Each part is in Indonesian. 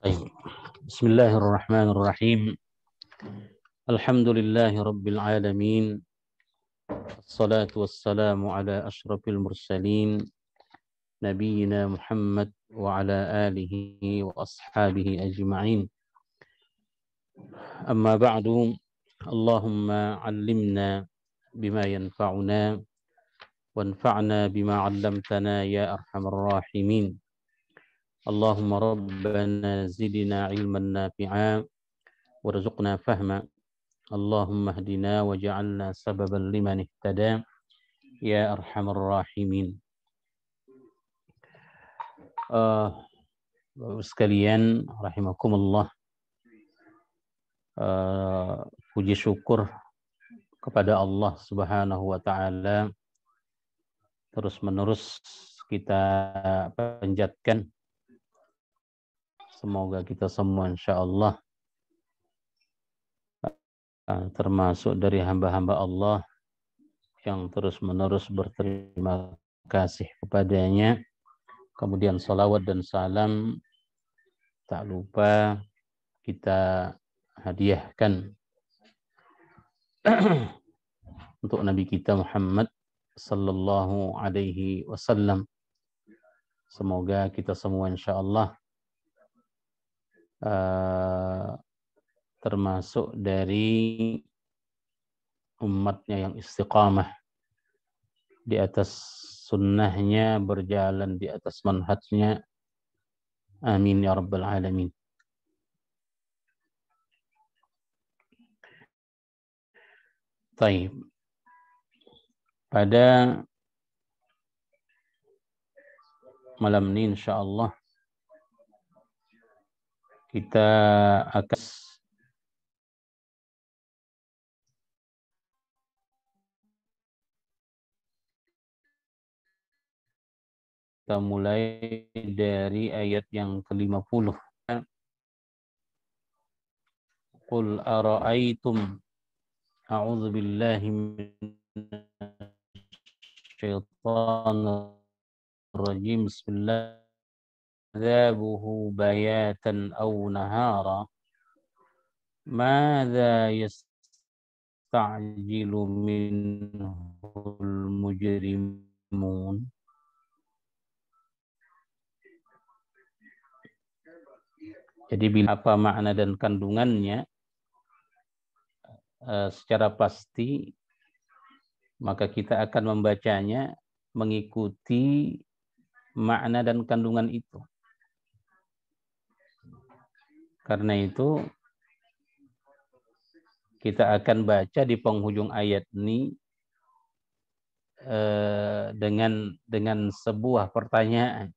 طيب. بسم الله الرحمن الرحيم. الحمد لله رب العالمين، الصلاة والسلام على أشرف المرسلين نبينا محمد وعلى آله وأصحابه أجمعين. أما بعد، اللهم علمنا بما ينفعنا وانفعنا بما علمتنا يا أرحم الراحمين. اللهم ربنا زدنا علما نافعا وارزقنا فهما. اللهم اهدنا وجعلنا سببا لمن اهتدى يا أرحم الراحمين. Bapak sekalian, rahimakumullah, puji syukur kepada Allah Subhanahu wa taala terus menerus kita panjatkan. Semoga kita semua insyaallah termasuk dari hamba-hamba Allah yang terus menerus berterima kasih kepadanya. Kemudian salawat dan salam tak lupa kita hadiahkan untuk Nabi kita Muhammad sallallahu alaihi wasallam. Semoga kita semua insyaallah termasuk dari umatnya yang istiqamah di atas sunnahnya, berjalan di atas manhajnya. Amin ya rabbal alamin. Baik. Pada malam ini insyaallah kita akan mulai dari ayat yang ke-50. Qul ara'aytum, a'udzu billahi minasyaitonir rajim. Bismillah. Adzabuhu bayatan aw nahara. Madza yasta'jilu minhul mujrimun. Jadi bila apa makna dan kandungannya secara pasti, maka kita akan membacanya mengikuti makna dan kandungan itu. Karena itu kita akan baca di penghujung ayat ini dengan sebuah pertanyaan.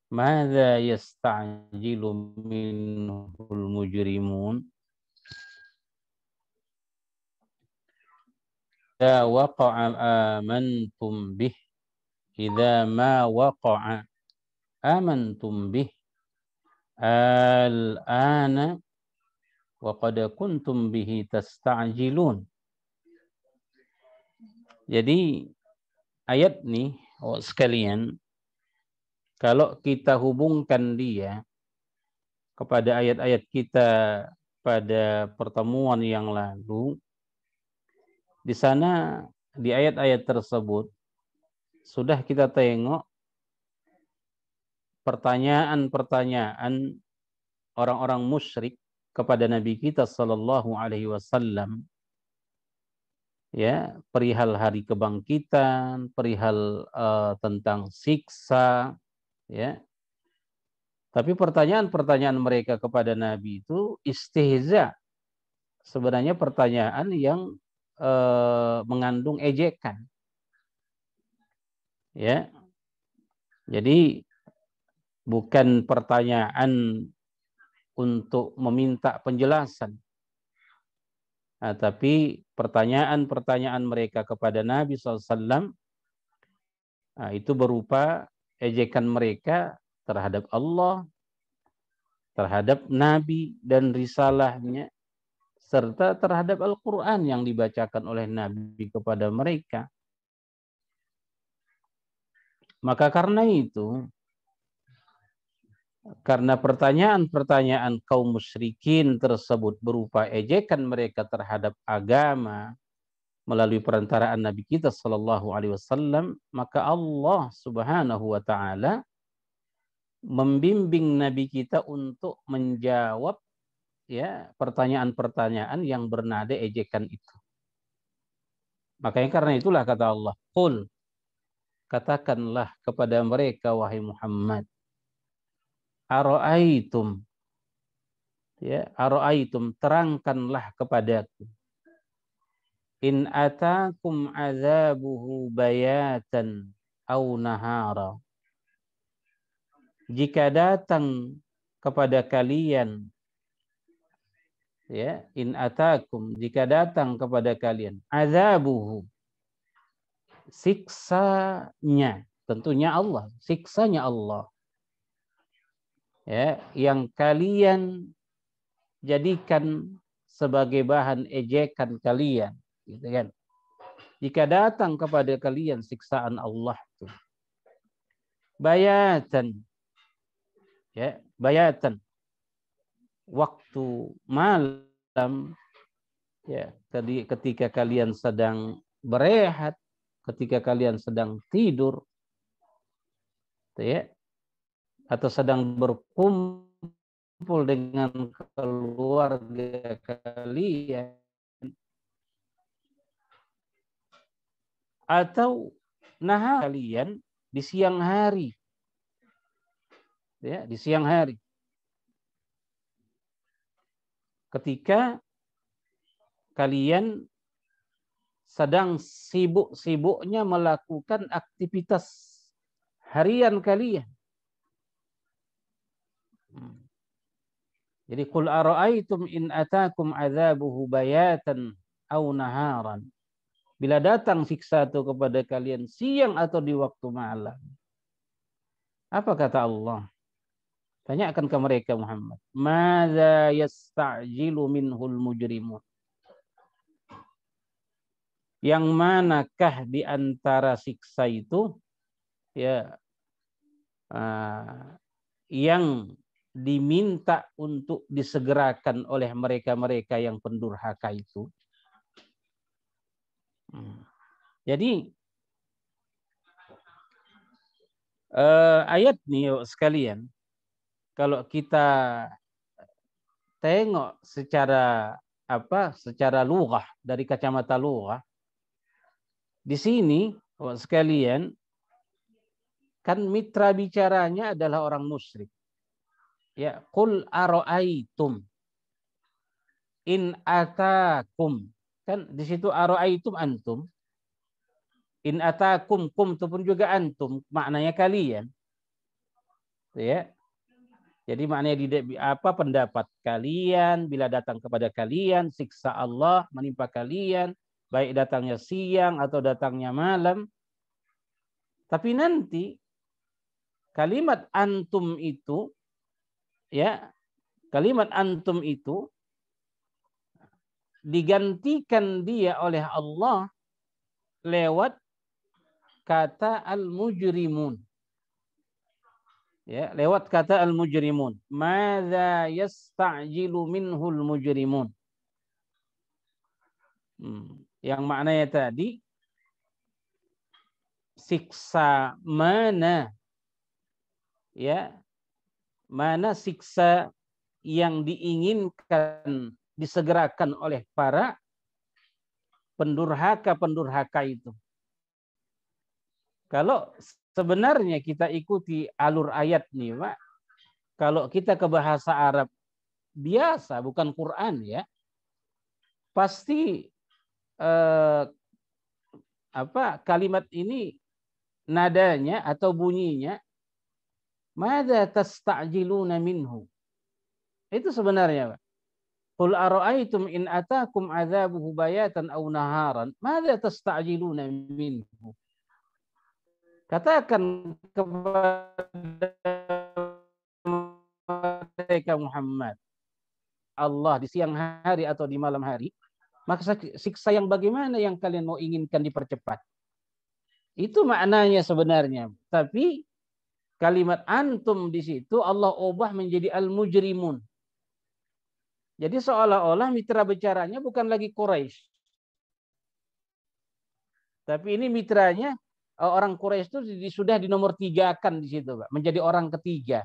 Madza yasta'jilu minhul mujrimun? Idza waqa'a amantum bih. Idza ma waqa'a amantum bih. Al-ana wa qad kuntum bihi tasta'jilun. Jadi ayat ini, sekalian, kalau kita hubungkan dia kepada ayat-ayat kita pada pertemuan yang lalu, di sana di ayat-ayat tersebut sudah kita tengok pertanyaan-pertanyaan orang-orang musyrik kepada Nabi kita sallallahu alaihi wasallam, ya, perihal hari kebangkitan, perihal tentang siksa, ya. Tapi pertanyaan-pertanyaan mereka kepada Nabi itu istihza. Sebenarnya pertanyaan yang mengandung ejekan. Ya. Jadi bukan pertanyaan untuk meminta penjelasan. Nah, tapi pertanyaan-pertanyaan mereka kepada Nabi SAW itu berupa ejekan mereka terhadap Allah, terhadap Nabi dan risalahnya, serta terhadap Al-Quran yang dibacakan oleh Nabi kepada mereka. Maka karena itu, Karena pertanyaan-pertanyaan kaum musyrikin tersebut berupa ejekan mereka terhadap agama melalui perantaraan Nabi kita Shallallahu Alaihi Wasallam, maka Allah Subhanahu Wa Taala membimbing Nabi kita untuk menjawab ya pertanyaan-pertanyaan yang bernada ejekan itu. Makanya karena itulah kata Allah, Qul, katakanlah kepada mereka wahai Muhammad, Aro'aitum, ya, Aro'aitum, terangkanlah kepadaku, in atakum azabuhu bayatan au nahara, jika datang kepada kalian, ya, in atakum, jika datang kepada kalian, azabuhu, siksanya, tentunya Allah, siksanya Allah, ya, yang kalian jadikan sebagai bahan ejekan kalian, gitu kan? Jika datang kepada kalian siksaan Allah itu, bayatan, ya, bayatan, waktu malam, ya, ketika kalian sedang berehat, ketika kalian sedang tidur, ya, atau sedang berkumpul dengan keluarga kalian, atau nahar kalian di siang hari, ya, di siang hari, ketika kalian sedang sibuk-sibuknya melakukan aktivitas harian kalian. Jadi qul ara'aitum in atakum adzabuhu bayatan aw naharan. Bila datang siksa itu kepada kalian siang atau di waktu malam. Apa kata Allah? Tanyakan ke mereka Muhammad. Madza yasta'jilu minhul mujrimun. Yang manakah di antara siksa itu ya yang diminta untuk disegerakan oleh mereka-mereka yang pendurhaka itu. Jadi ayat nih sekalian, kalau kita tengok secara lughah, dari kacamata lughah, di sini sekalian kan mitra bicaranya adalah orang musyrik. Ya, qul aro'aitum in atakum, kan di situ aro'aitum antum, in atakum, kum itu pun juga antum, maknanya kalian, ya. Jadi maknanya pendapat kalian bila datang kepada kalian siksa Allah menimpa kalian, baik datangnya siang atau datangnya malam. Tapi nanti kalimat antum itu, ya, kalimat antum itu digantikan dia oleh Allah lewat kata al-mujrimun. Ya, lewat kata al-mujrimun. Madza yasta'jilu minhul mujrimun. Yang maknanya tadi siksa mana, ya, mana siksa yang diinginkan disegerakan oleh para pendurhaka itu. Kalau sebenarnya kita ikuti alur ayat nih, Pak, kalau kita ke bahasa Arab biasa, bukan Quran, ya, pasti kalimat ini nadanya atau bunyinya madza tasta'jiluna minhu. Itu sebenarnya, Pak. Qul ara'aitum in atakum adzabuhu bayatan aw naharan madza tasta'jiluna minhu. Katakan kepada mereka Muhammad, Allah di siang hari atau di malam hari, maka siksa yang bagaimana yang kalian mau inginkan dipercepat? Itu maknanya sebenarnya. Tapi kalimat antum di situ Allah ubah menjadi al-mujrimun. Jadi seolah-olah mitra bicaranya bukan lagi Quraisy. Tapi ini mitranya orang Quraisy itu sudah di nomor 3-kan di situ, Pak, menjadi orang ketiga.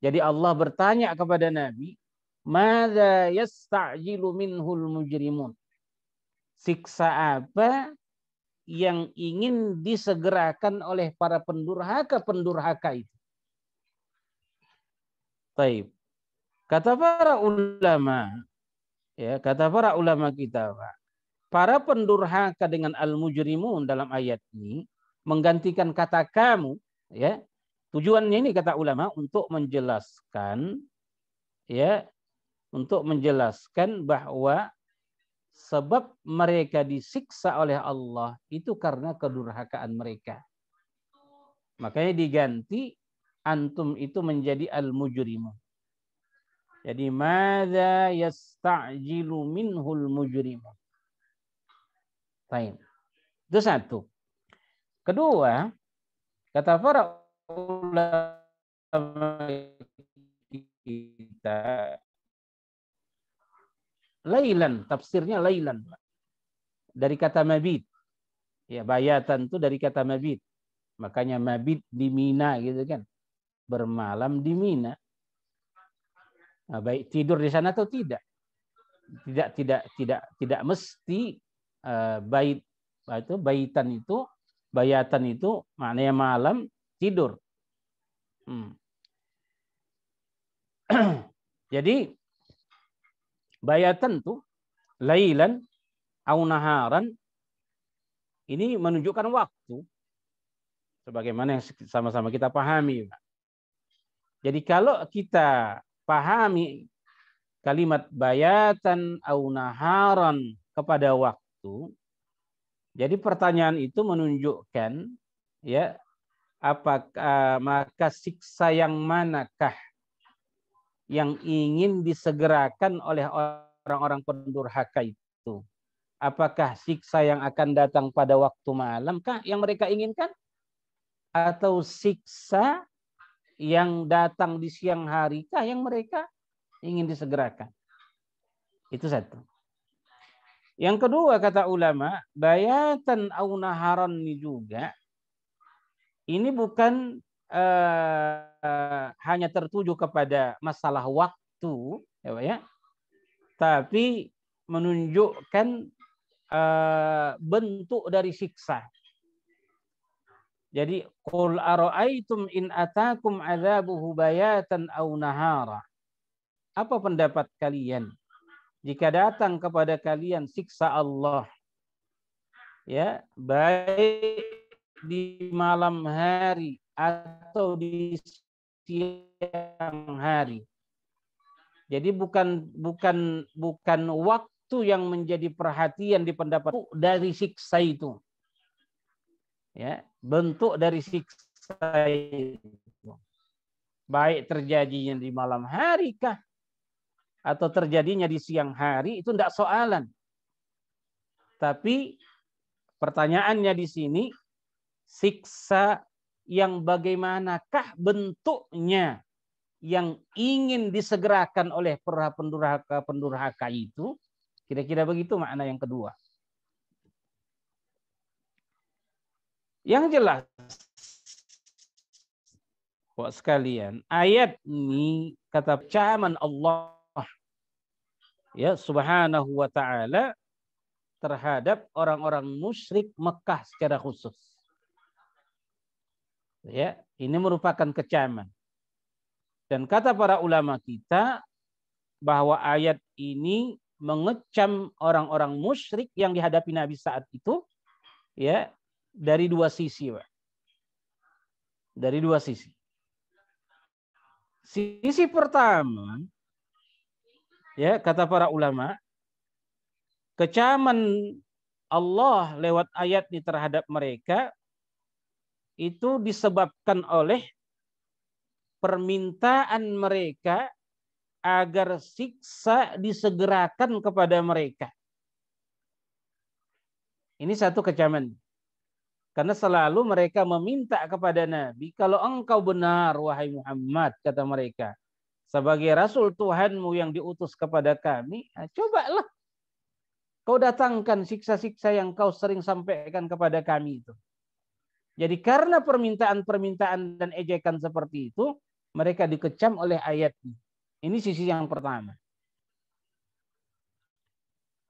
Jadi Allah bertanya kepada Nabi, "Madza yasta'jilu minhul mujrimun?" Siksa apa yang ingin disegerakan oleh para pendurhaka itu? Taib. Kata para ulama, ya, kata para ulama kita, Pak, para pendurhaka dengan al-mujrimun dalam ayat ini menggantikan kata kamu, ya. Tujuannya ini kata ulama untuk menjelaskan, ya, untuk menjelaskan bahwa sebab mereka disiksa oleh Allah itu karena kedurhakaan mereka. Makanya diganti antum itu menjadi al-mujrimun. Jadi madza yasta'jilu minhul mujrimun. Baik. Itu satu. Kedua, kata para ulama kita, lailan, tafsirnya lailan. Dari kata mabit. Ya, bayatan itu dari kata mabit. Makanya mabit di Mina gitu kan. Bermalam di Mina. Nah, baik tidur di sana atau tidak. Tidak mesti bait itu bayatan itu maknanya malam tidur. Jadi bayatan tuh lailan au naharan ini menunjukkan waktu sebagaimana yang sama-sama kita pahami. Jadi kalau kita pahami kalimat bayatan au naharan kepada waktu, jadi pertanyaan itu menunjukkan, ya, apakah maka siksa yang manakah yang ingin disegerakan oleh orang-orang pendurhaka itu? Apakah siksa yang akan datang pada waktu malamkah yang mereka inginkan? Atau siksa yang datang di siang harikah yang mereka ingin disegerakan? Itu satu. Yang kedua kata ulama, bayatan au naharan ini juga ini bukan hanya tertuju kepada masalah waktu, ya, tapi menunjukkan bentuk dari siksa. Jadi qul ara'aitum in atakum adzabuhu bayatan au nahara. Apa pendapat kalian jika datang kepada kalian siksa Allah, ya, baik di malam hari atau di siang hari. Jadi bukan waktu yang menjadi perhatian di pendapat dari siksa itu. Ya, bentuk dari siksa itu. Baik terjadinya di malam hari kah atau terjadinya di siang hari itu tidak soalan. Tapi pertanyaannya di sini siksa yang bagaimanakah bentuknya yang ingin disegerakan oleh para pendurhaka itu? Kira-kira begitu makna yang kedua. Yang jelas, Bapak sekalian, ayat ini kata ancaman Allah, ya, Subhanahu wa taala terhadap orang-orang musyrik Mekah secara khusus. Ya, ini merupakan kecaman. Dan kata para ulama kita bahwa ayat ini mengecam orang-orang musyrik yang dihadapi Nabi saat itu, ya, dari dua sisi, Pak. Dari dua sisi. Sisi pertama, ya, kata para ulama, kecaman Allah lewat ayat ini terhadap mereka itu disebabkan oleh permintaan mereka agar siksa disegerakan kepada mereka. Ini satu kecaman. Karena selalu mereka meminta kepada Nabi, kalau engkau benar, wahai Muhammad, kata mereka, sebagai Rasul Tuhanmu yang diutus kepada kami, cobalah kau datangkan siksa-siksa yang kau sering sampaikan kepada kami itu. Jadi karena permintaan-permintaan dan ejekan seperti itu, mereka dikecam oleh ayat ini. Ini sisi yang pertama.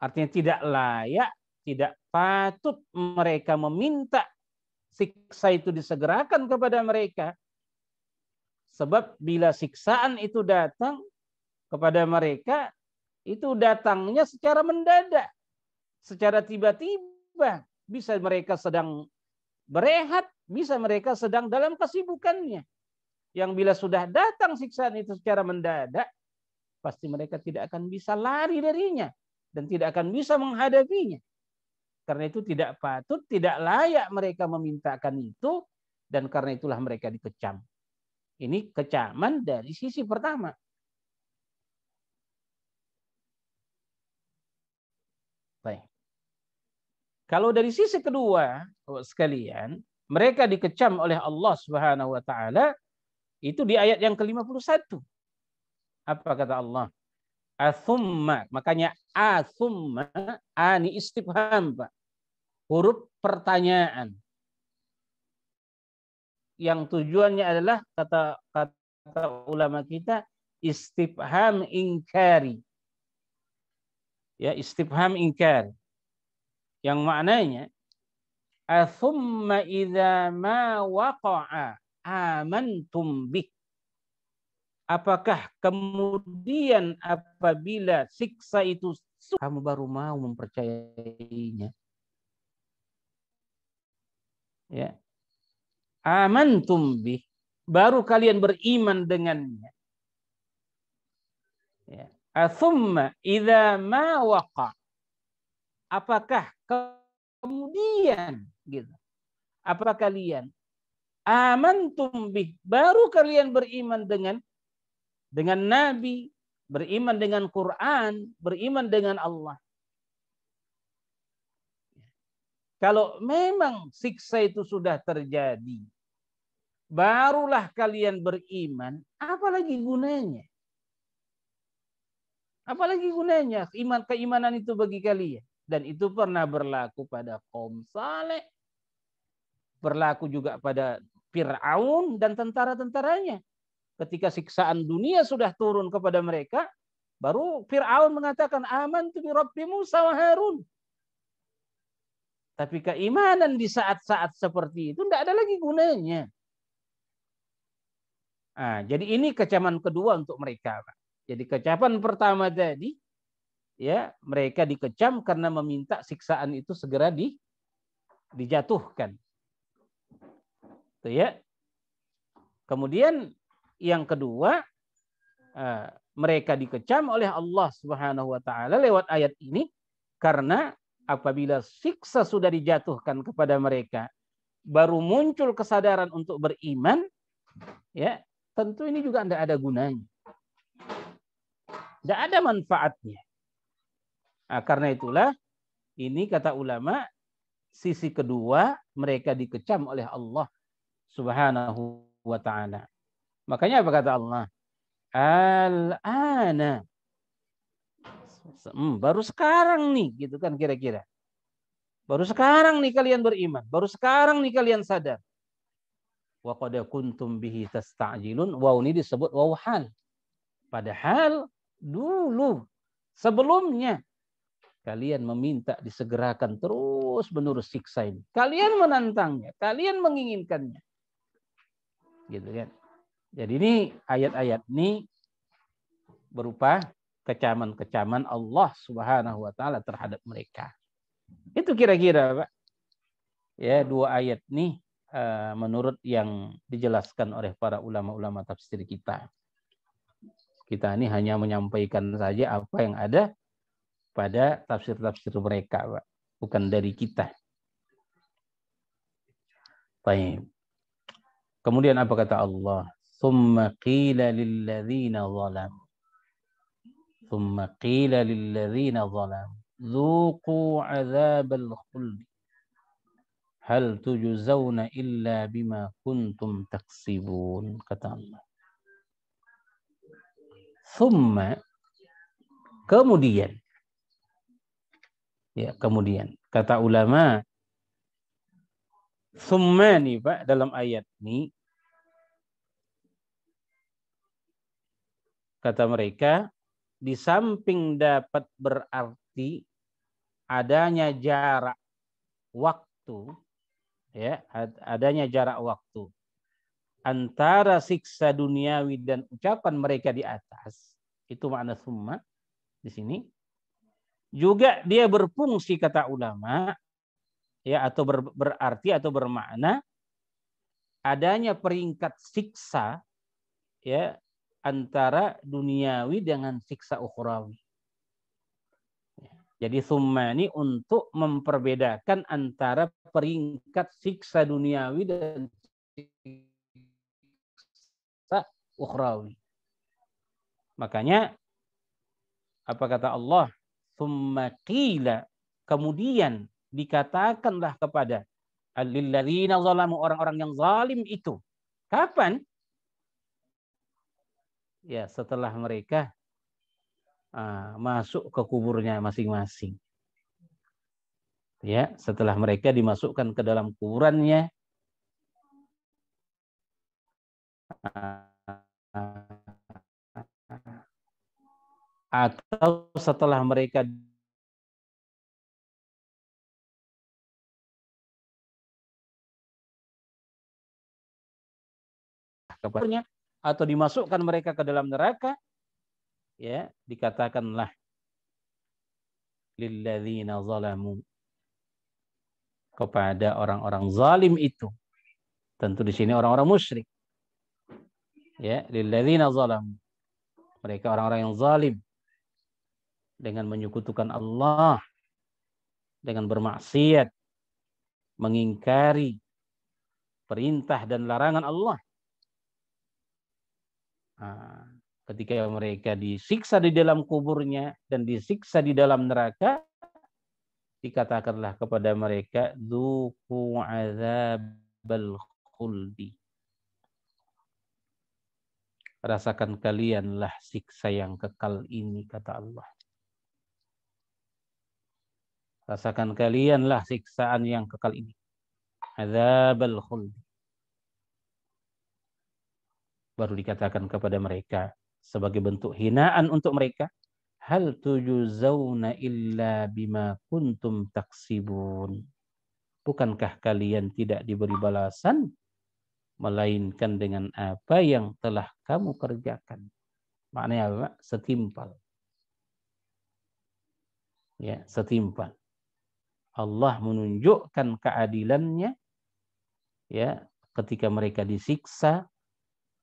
Artinya tidak layak, tidak patut mereka meminta siksa itu disegerakan kepada mereka. Sebab bila siksaan itu datang kepada mereka, itu datangnya secara mendadak, secara tiba-tiba. Bisa mereka sedang berehat, bisa mereka sedang dalam kesibukannya. Yang bila sudah datang siksaan itu secara mendadak, pasti mereka tidak akan bisa lari darinya dan tidak akan bisa menghadapinya. Karena itu tidak patut, tidak layak mereka memintakan itu, dan karena itulah mereka dikecam. Ini kecaman dari sisi pertama. Baik. Kalau dari sisi kedua, sekalian, mereka dikecam oleh Allah Subhanahu wa taala itu di ayat yang ke-51. Apa kata Allah? Athumma, makanya athumma, ani istifham, Pak. Huruf pertanyaan. Yang tujuannya adalah kata ulama kita istifham inkari. Ya, istifham inkari. Yang maknanya athumma idza ma waqa'a amantum bih. Apakah kemudian apabila siksa itu kamu baru mau mempercayainya? Ya. Amantum bih, baru kalian beriman dengannya. Ya. Athumma idza ma waqa. Apakah kemudian gitu? Apa kalian amantum bih, baru kalian beriman dengan Nabi, beriman dengan Quran, beriman dengan Allah. Kalau memang siksa itu sudah terjadi, barulah kalian beriman, apalagi gunanya? Apalagi gunanya keimanan itu bagi kalian? Dan itu pernah berlaku pada kaum Saleh, berlaku juga pada Fir'aun dan tentara-tentaranya. Ketika siksaan dunia sudah turun kepada mereka, baru Fir'aun mengatakan amantu bi Rabbi Musa wa Harun. Tapi keimanan di saat-saat seperti itu tidak ada lagi gunanya. Nah, jadi ini kecaman kedua untuk mereka, Pak. Jadi kecaman pertama tadi, ya mereka dikecam karena meminta siksaan itu segera dijatuhkan. Itu ya. Kemudian yang kedua, mereka dikecam oleh Allah Subhanahu wa taala lewat ayat ini karena apabila siksa sudah dijatuhkan kepada mereka, baru muncul kesadaran untuk beriman, ya tentu ini juga tidak ada gunanya, tidak ada manfaatnya. Nah, karena itulah ini kata ulama, sisi kedua mereka dikecam oleh Allah Subhanahu wa taala. Makanya apa kata Allah? Al-ana. Baru sekarang nih, gitu kan kira-kira. Baru sekarang nih kalian beriman. Baru sekarang nih kalian sadar. Wa qad kuntum bihi tasta'jilun. Waw ini disebut waw hal. Padahal dulu, sebelumnya, kalian meminta disegerakan terus menerus siksa ini. Kalian menantangnya. Kalian menginginkannya. Gitu kan. Jadi ini ayat-ayat ini berupa kecaman-kecaman Allah Subhanahu wa taala terhadap mereka. Itu kira-kira, Pak. Ya, dua ayat ini menurut yang dijelaskan oleh para ulama-ulama tafsir kita. Kita ini hanya menyampaikan saja apa yang ada pada tafsir-tafsir mereka, Pak. Bukan dari kita. Baik. Kemudian apa kata Allah? Tsumma qila lil ladzina zalamu. Tsumma qila lil ladzina zalamu dzuqu 'adzabal khuld Hal tujzauna illa bima kuntum taksibun, kata Allah. Thumma, kemudian, ya kemudian, kata ulama, thumma nih Pak, dalam ayat ini, kata mereka, di samping dapat berarti adanya jarak waktu, ya, adanya jarak waktu antara siksa duniawi dan ucapan mereka di atas, itu makna summa di sini. Juga dia berfungsi, kata ulama, ya, atau berarti atau bermakna adanya peringkat siksa, ya, antara duniawi dengan siksa ukhrawi. Jadi summa ini untuk memperbedakan antara peringkat siksa duniawi dan siksa ukhrawi. Makanya apa kata Allah? Summa qila, kemudian dikatakanlah kepada lilladzina zalamu, orang-orang yang zalim itu. Kapan? Ya, setelah mereka masuk ke kuburnya masing-masing. Ya, setelah mereka dimasukkan ke dalam kuburannya, atau setelah mereka kepadanya, atau dimasukkan mereka ke dalam neraka, ya, dikatakanlah lilladzina zalamu, kepada orang-orang zalim itu. Tentu di sini orang-orang musyrik. Ya, lilladzina zalamu, mereka orang-orang yang zalim dengan menyekutukan Allah, dengan bermaksiat, mengingkari perintah dan larangan Allah. Ketika mereka disiksa di dalam kuburnya dan disiksa di dalam neraka, dikatakanlah kepada mereka, dzuqu adzabal khuldi, rasakan kalianlah siksa yang kekal ini, kata Allah. Rasakan kalianlah siksaan yang kekal ini. Adzabal khuldi. Baru dikatakan kepada mereka sebagai bentuk hinaan untuk mereka, hal tujzauna illa bima kuntum taksibun. Bukankah kalian tidak diberi balasan melainkan dengan apa yang telah kamu kerjakan? Maknanya apa? Setimpal. Ya, setimpal. Allah menunjukkan keadilannya, ya, ketika mereka disiksa,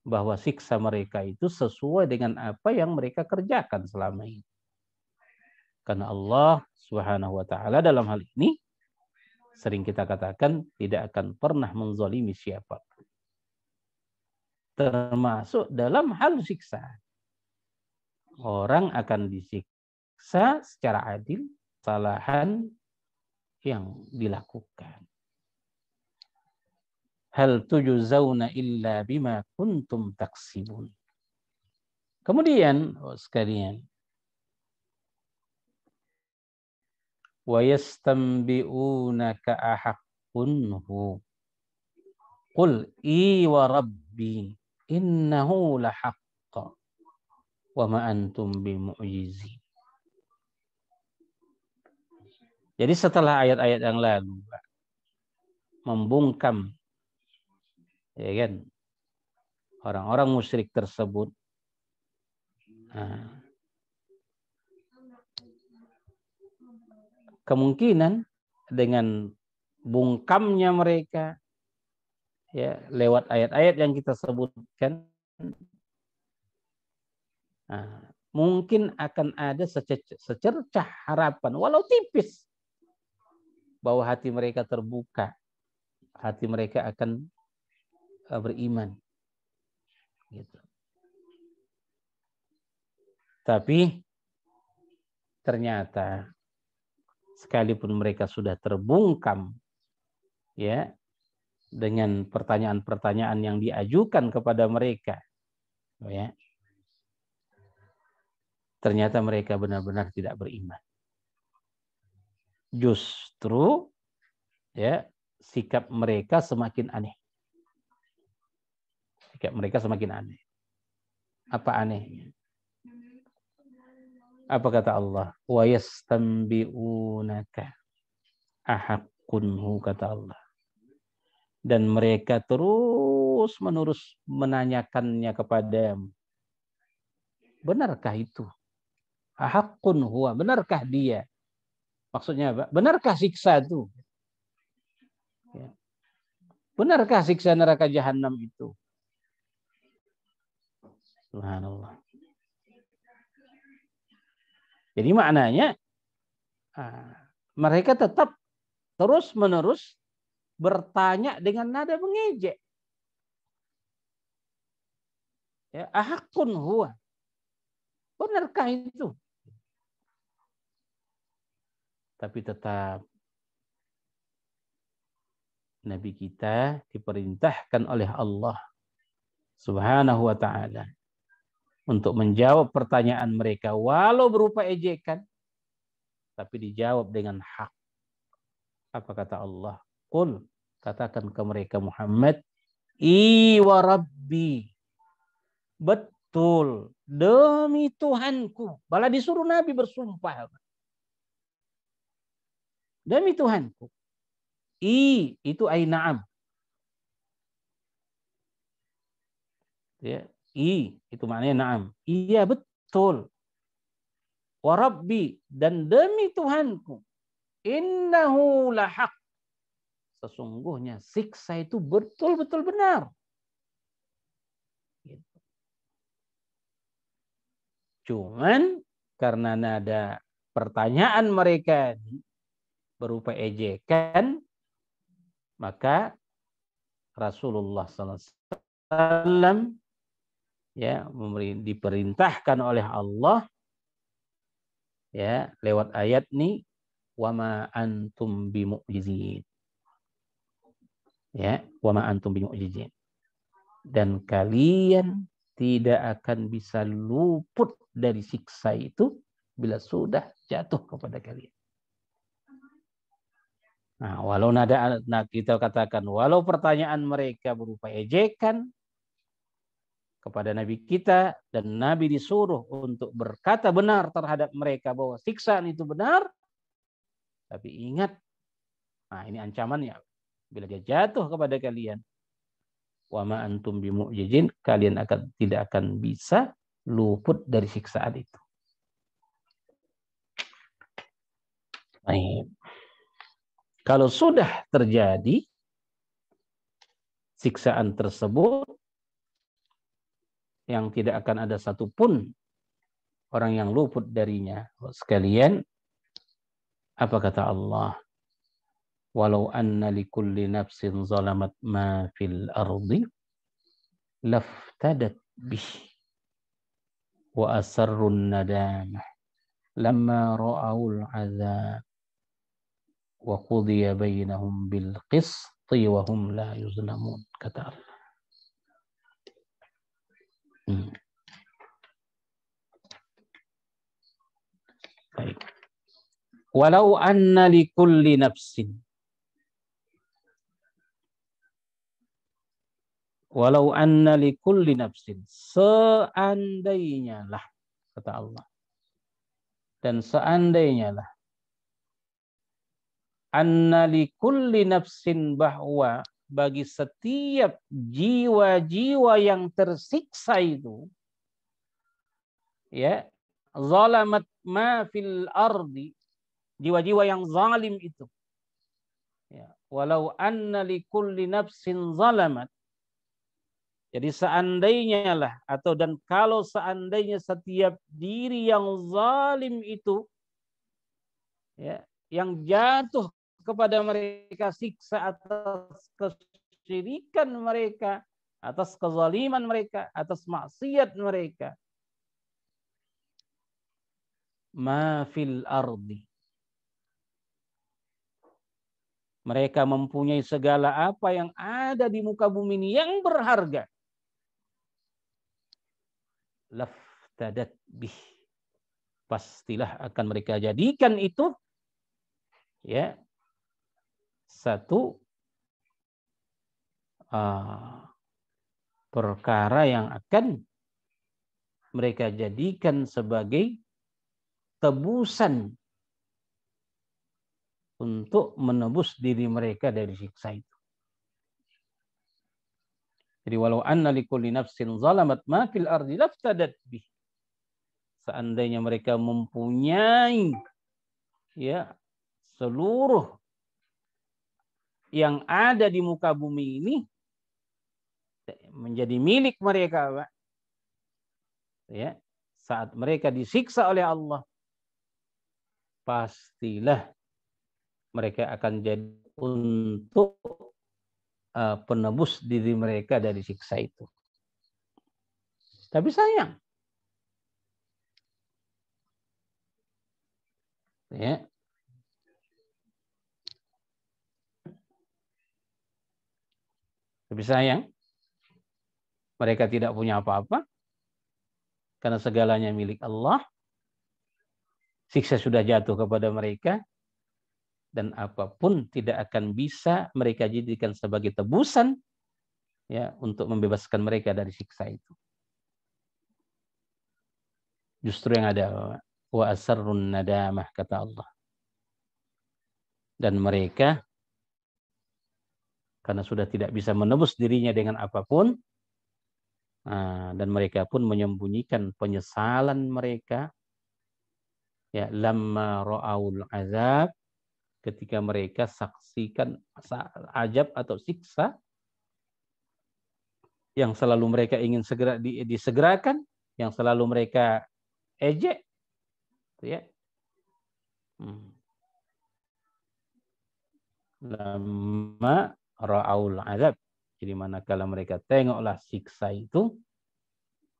bahwa siksa mereka itu sesuai dengan apa yang mereka kerjakan selama ini. Karena Allah Subhanahu wa taala dalam hal ini sering kita katakan tidak akan pernah menzalimi siapapun. Termasuk dalam hal siksa. Orang akan disiksa secara adil kesalahan yang dilakukan. Hal tujzauna illa bima kuntum taksibun. Kemudian, sekalian, wa yastanbi'unaka ahaqqun hu. Qul i wa rabbi innahu lahaqqa wa ma antum bimu'jizin. Jadi setelah ayat-ayat yang lalu membungkam, ya kan, orang-orang musyrik tersebut, kemungkinan dengan bungkamnya mereka, ya, lewat ayat-ayat yang kita sebutkan, mungkin akan ada secercah harapan, walau tipis, bahwa hati mereka terbuka, hati mereka akan beriman. Gitu. Tapi ternyata sekalipun mereka sudah terbungkam, ya, dengan pertanyaan-pertanyaan yang diajukan kepada mereka, ya, ternyata mereka benar-benar tidak beriman. Justru, ya, sikap mereka semakin aneh. Sikap mereka semakin aneh. Apa anehnya? Apa kata Allah? Wa yastanbi'unaka ahakkunhu, kata Allah. Dan mereka terus-menerus menanyakannya kepadamu. Benarkah itu? Ahakkun huwa, benarkah dia? Maksudnya apa? Benarkah siksa itu? Ya. Benarkah siksa neraka jahanam itu? Subhanallah. Jadi maknanya mereka tetap terus-menerus bertanya dengan nada mengejek. Ya, ahakkun huwa. Benarkah itu? Tapi tetap Nabi kita diperintahkan oleh Allah Subhanahu wa ta'ala untuk menjawab pertanyaan mereka walau berupa ejekan, tapi dijawab dengan hak. Apa kata Allah? Qul, katakan ke mereka Muhammad, I wa Rabbi. Betul, demi Tuhanku. Malah disuruh Nabi bersumpah. Demi Tuhanku. I itu aina'am. Ya, I itu maknanya na'am. Iya betul. Wa Rabbi, dan demi Tuhanku. Innahu lahaq. Sesungguhnya siksa itu betul-betul benar. Cuman karena nada pertanyaan mereka berupa ejekan, maka Rasulullah SAW ya diperintahkan oleh Allah ya lewat ayat ini, wama antum bimu'jizin. Ya, wama antum bimu'jizin. Dan kalian tidak akan bisa luput dari siksa itu bila sudah jatuh kepada kalian. Nah, walau kita katakan, walau pertanyaan mereka berupa ejekan kepada Nabi kita, dan Nabi disuruh untuk berkata benar terhadap mereka bahwa siksaan itu benar, tapi ingat, nah ini ancamannya, bila dia jatuh kepada kalian, wa ma antum bimu'jizin, kalian tidak akan bisa luput dari siksaan itu. Baik. Kalau sudah terjadi siksaan tersebut, yang tidak akan ada satupun orang yang luput darinya. Sekalian, apa kata Allah? Walau anna likulli nafsin zalamat ma fil ardi laftadat bih wa asarrun nadamah lamma ra'awul azab wa qudiya bainahum bil qisti wa hum la yuzlamun, kata Allah. Baik. Walau anna likulli nafsin, walau anna likulli nafsin, seandainya lah, kata Allah, dan seandainya lah, anna likulli nafsin, bahwa bagi setiap jiwa-jiwa yang tersiksa itu, ya, zalamat ma fil ardi, jiwa-jiwa yang zalim itu, ya, walau anna likulli nafsin zalamat, jadi seandainya lah, atau dan kalau seandainya setiap diri yang zalim itu, ya, yang jatuh kepada mereka siksa atas kesyirikan mereka, atas kezaliman mereka, atas maksiat mereka, ma fil ardi, Mereka mempunyai segala apa yang ada di muka bumi ini yang berharga. Laftadat bih. Pastilah akan mereka jadikan itu ya satu perkara yang akan mereka jadikan sebagai tebusan untuk menebus diri mereka dari siksa itu. Jadi walau anna likulli nafsin zalamat ma fil ardi laftadat bih. Seandainya mereka mempunyai ya seluruh yang ada di muka bumi ini menjadi milik mereka, Pak. Ya, saat mereka disiksa oleh Allah, pastilah mereka akan jadi untuk penebus diri mereka dari siksa itu. Tapi sayang, ya, tapi sayang mereka tidak punya apa-apa karena segalanya milik Allah. Siksa sudah jatuh kepada mereka. Dan apapun tidak akan bisa mereka jadikan sebagai tebusan ya untuk membebaskan mereka dari siksa itu. Justru yang ada wa asarrun nadamah kata Allah. Dan mereka karena sudah tidak bisa menebus dirinya dengan apapun dan mereka pun menyembunyikan penyesalan mereka ya lamma ra'aul azab ketika mereka saksikan azab atau siksa yang selalu mereka ingin segera disegerakan, yang selalu mereka ejek, ya. Lama ra'aul azab. Jadi manakala mereka tengoklah siksa itu,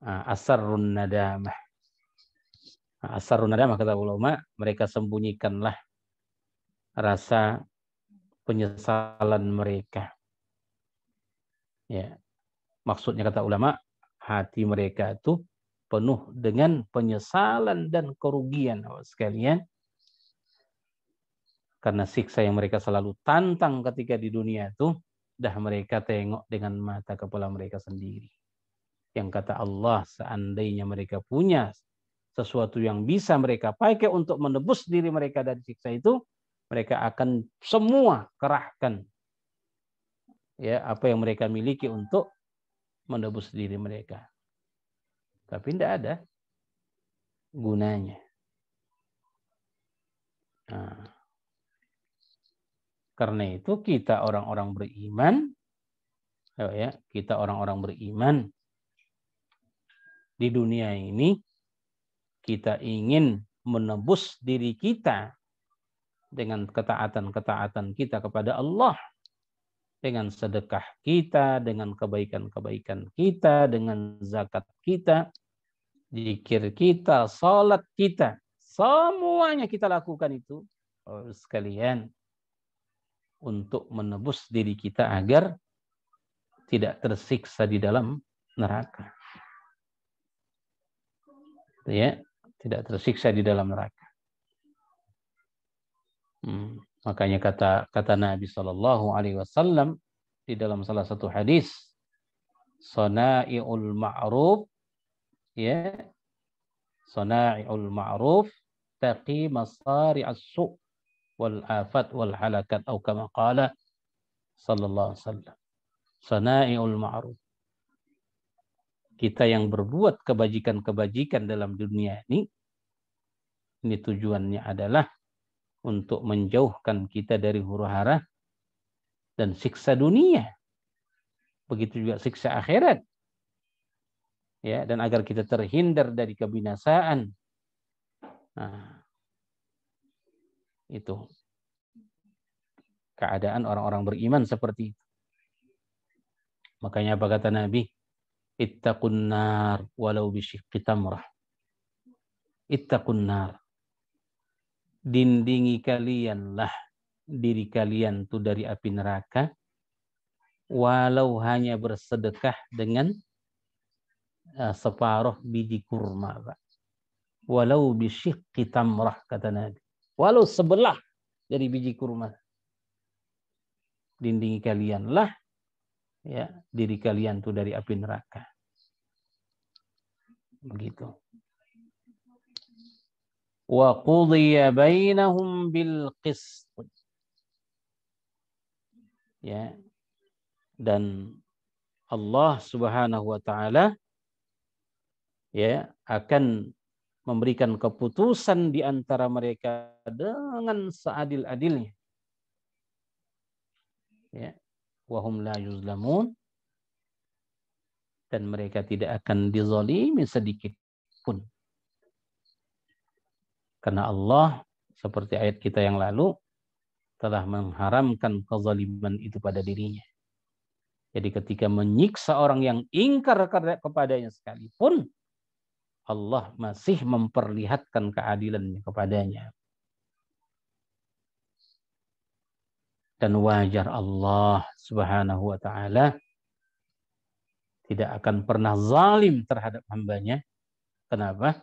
asarrun nadamah. Asarrun nadamah kata ulama, mereka sembunyikanlah rasa penyesalan mereka. Ya. Maksudnya kata ulama, hati mereka itu penuh dengan penyesalan dan kerugian sekalian. Karena siksa yang mereka selalu tantang ketika di dunia itu, dah mereka tengok dengan mata kepala mereka sendiri. Yang kata Allah, seandainya mereka punya sesuatu yang bisa mereka pakai untuk menebus diri mereka dari siksa itu, mereka akan semua kerahkan ya apa yang mereka miliki untuk menebus diri mereka. Tapi tidak ada gunanya. Nah, karena itu kita orang-orang beriman, ya kita orang-orang beriman di dunia ini kita ingin menebus diri kita dengan ketaatan-ketaatan kita kepada Allah, dengan sedekah kita, dengan kebaikan-kebaikan kita, dengan zakat kita, zikir kita, salat kita, semuanya kita lakukan itu sekalian untuk menebus diri kita agar tidak tersiksa di dalam neraka. Ya, tidak tersiksa di dalam neraka. Makanya kata Nabi Shallallahu Alaihi Wasallam di dalam salah satu hadis, Sana'iul ma'ruf, ya, Sana'iul ma'ruf taqi masari'as su' wal afat wal halakat atau kama qala sallallahu alaihi wasallam. Sana'iul ma'ruf. Kita yang berbuat kebajikan-kebajikan dalam dunia ini tujuannya adalah untuk menjauhkan kita dari huru-hara dan siksa dunia. Begitu juga siksa akhirat. Ya, dan agar kita terhindar dari kebinasaan. Nah, itu keadaan orang-orang beriman seperti itu. Makanya apa kata Nabi? Ittaqun nar walau bisyiqqi tamrah. Ittaqun nar. Dindingi kalianlah diri kalian tuh dari api neraka, walau hanya bersedekah dengan separuh biji kurma, Pak. Walau bisyiqqi tamrah, kata Nabi. Walau sebelah dari biji kurma. Lindungi kalianlah ya diri kalian tuh dari api neraka. Begitu. Wa qudiya bainahum bil qist. Ya. Dan Allah Subhanahu wa taala ya akan memberikan keputusan di antara mereka dengan seadil-adilnya. Ya. Wa hum la yuzlamun, dan mereka tidak akan dizalimi sedikit pun. Karena Allah, seperti ayat kita yang lalu, telah mengharamkan kezaliman itu pada dirinya. Jadi ketika menyiksa orang yang ingkar kepadanya sekalipun, Allah masih memperlihatkan keadilannya kepadanya. Dan wajar Allah Subhanahu wa ta'ala tidak akan pernah zalim terhadap hambanya. Kenapa?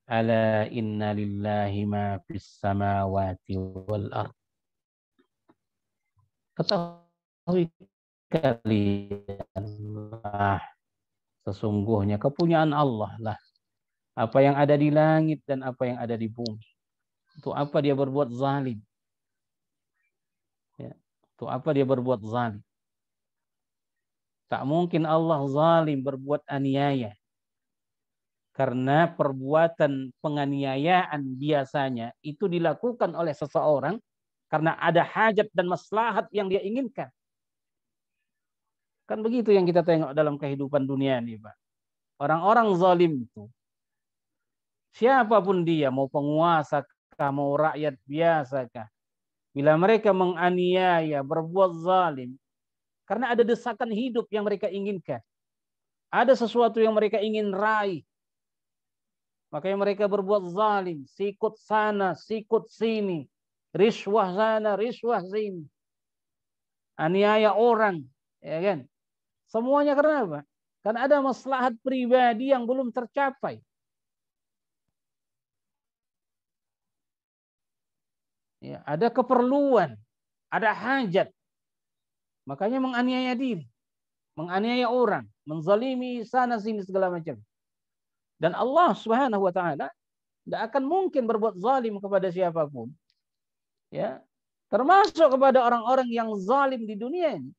Ala inna lillahi ma fis samawati wal ard. Ketahui kalianlah, sesungguhnya kepunyaan Allah lah apa yang ada di langit dan apa yang ada di bumi. Untuk apa dia berbuat zalim? Ya. Untuk apa dia berbuat zalim? Tak mungkin Allah zalim, berbuat aniaya. Karena perbuatan penganiayaan biasanya itu dilakukan oleh seseorang karena ada hajat dan maslahat yang dia inginkan. Kan begitu yang kita tengok dalam kehidupan dunia ini, Pak. Orang-orang zalim itu, siapapun dia, mau penguasa kah, mau rakyat biasa kah, bila mereka menganiaya, berbuat zalim, karena ada desakan hidup yang mereka inginkan, ada sesuatu yang mereka ingin raih, makanya mereka berbuat zalim, sikut sana, sikut sini, riswah sana, riswah sini, aniaya orang, ya kan? Semuanya karena apa? Karena ada maslahat pribadi yang belum tercapai. Ya, ada keperluan, ada hajat, makanya menganiaya diri, menganiaya orang, menzalimi sana sini segala macam. Dan Allah Subhanahu wa taala tidak akan mungkin berbuat zalim kepada siapapun. Ya, termasuk kepada orang-orang yang zalim di dunia ini.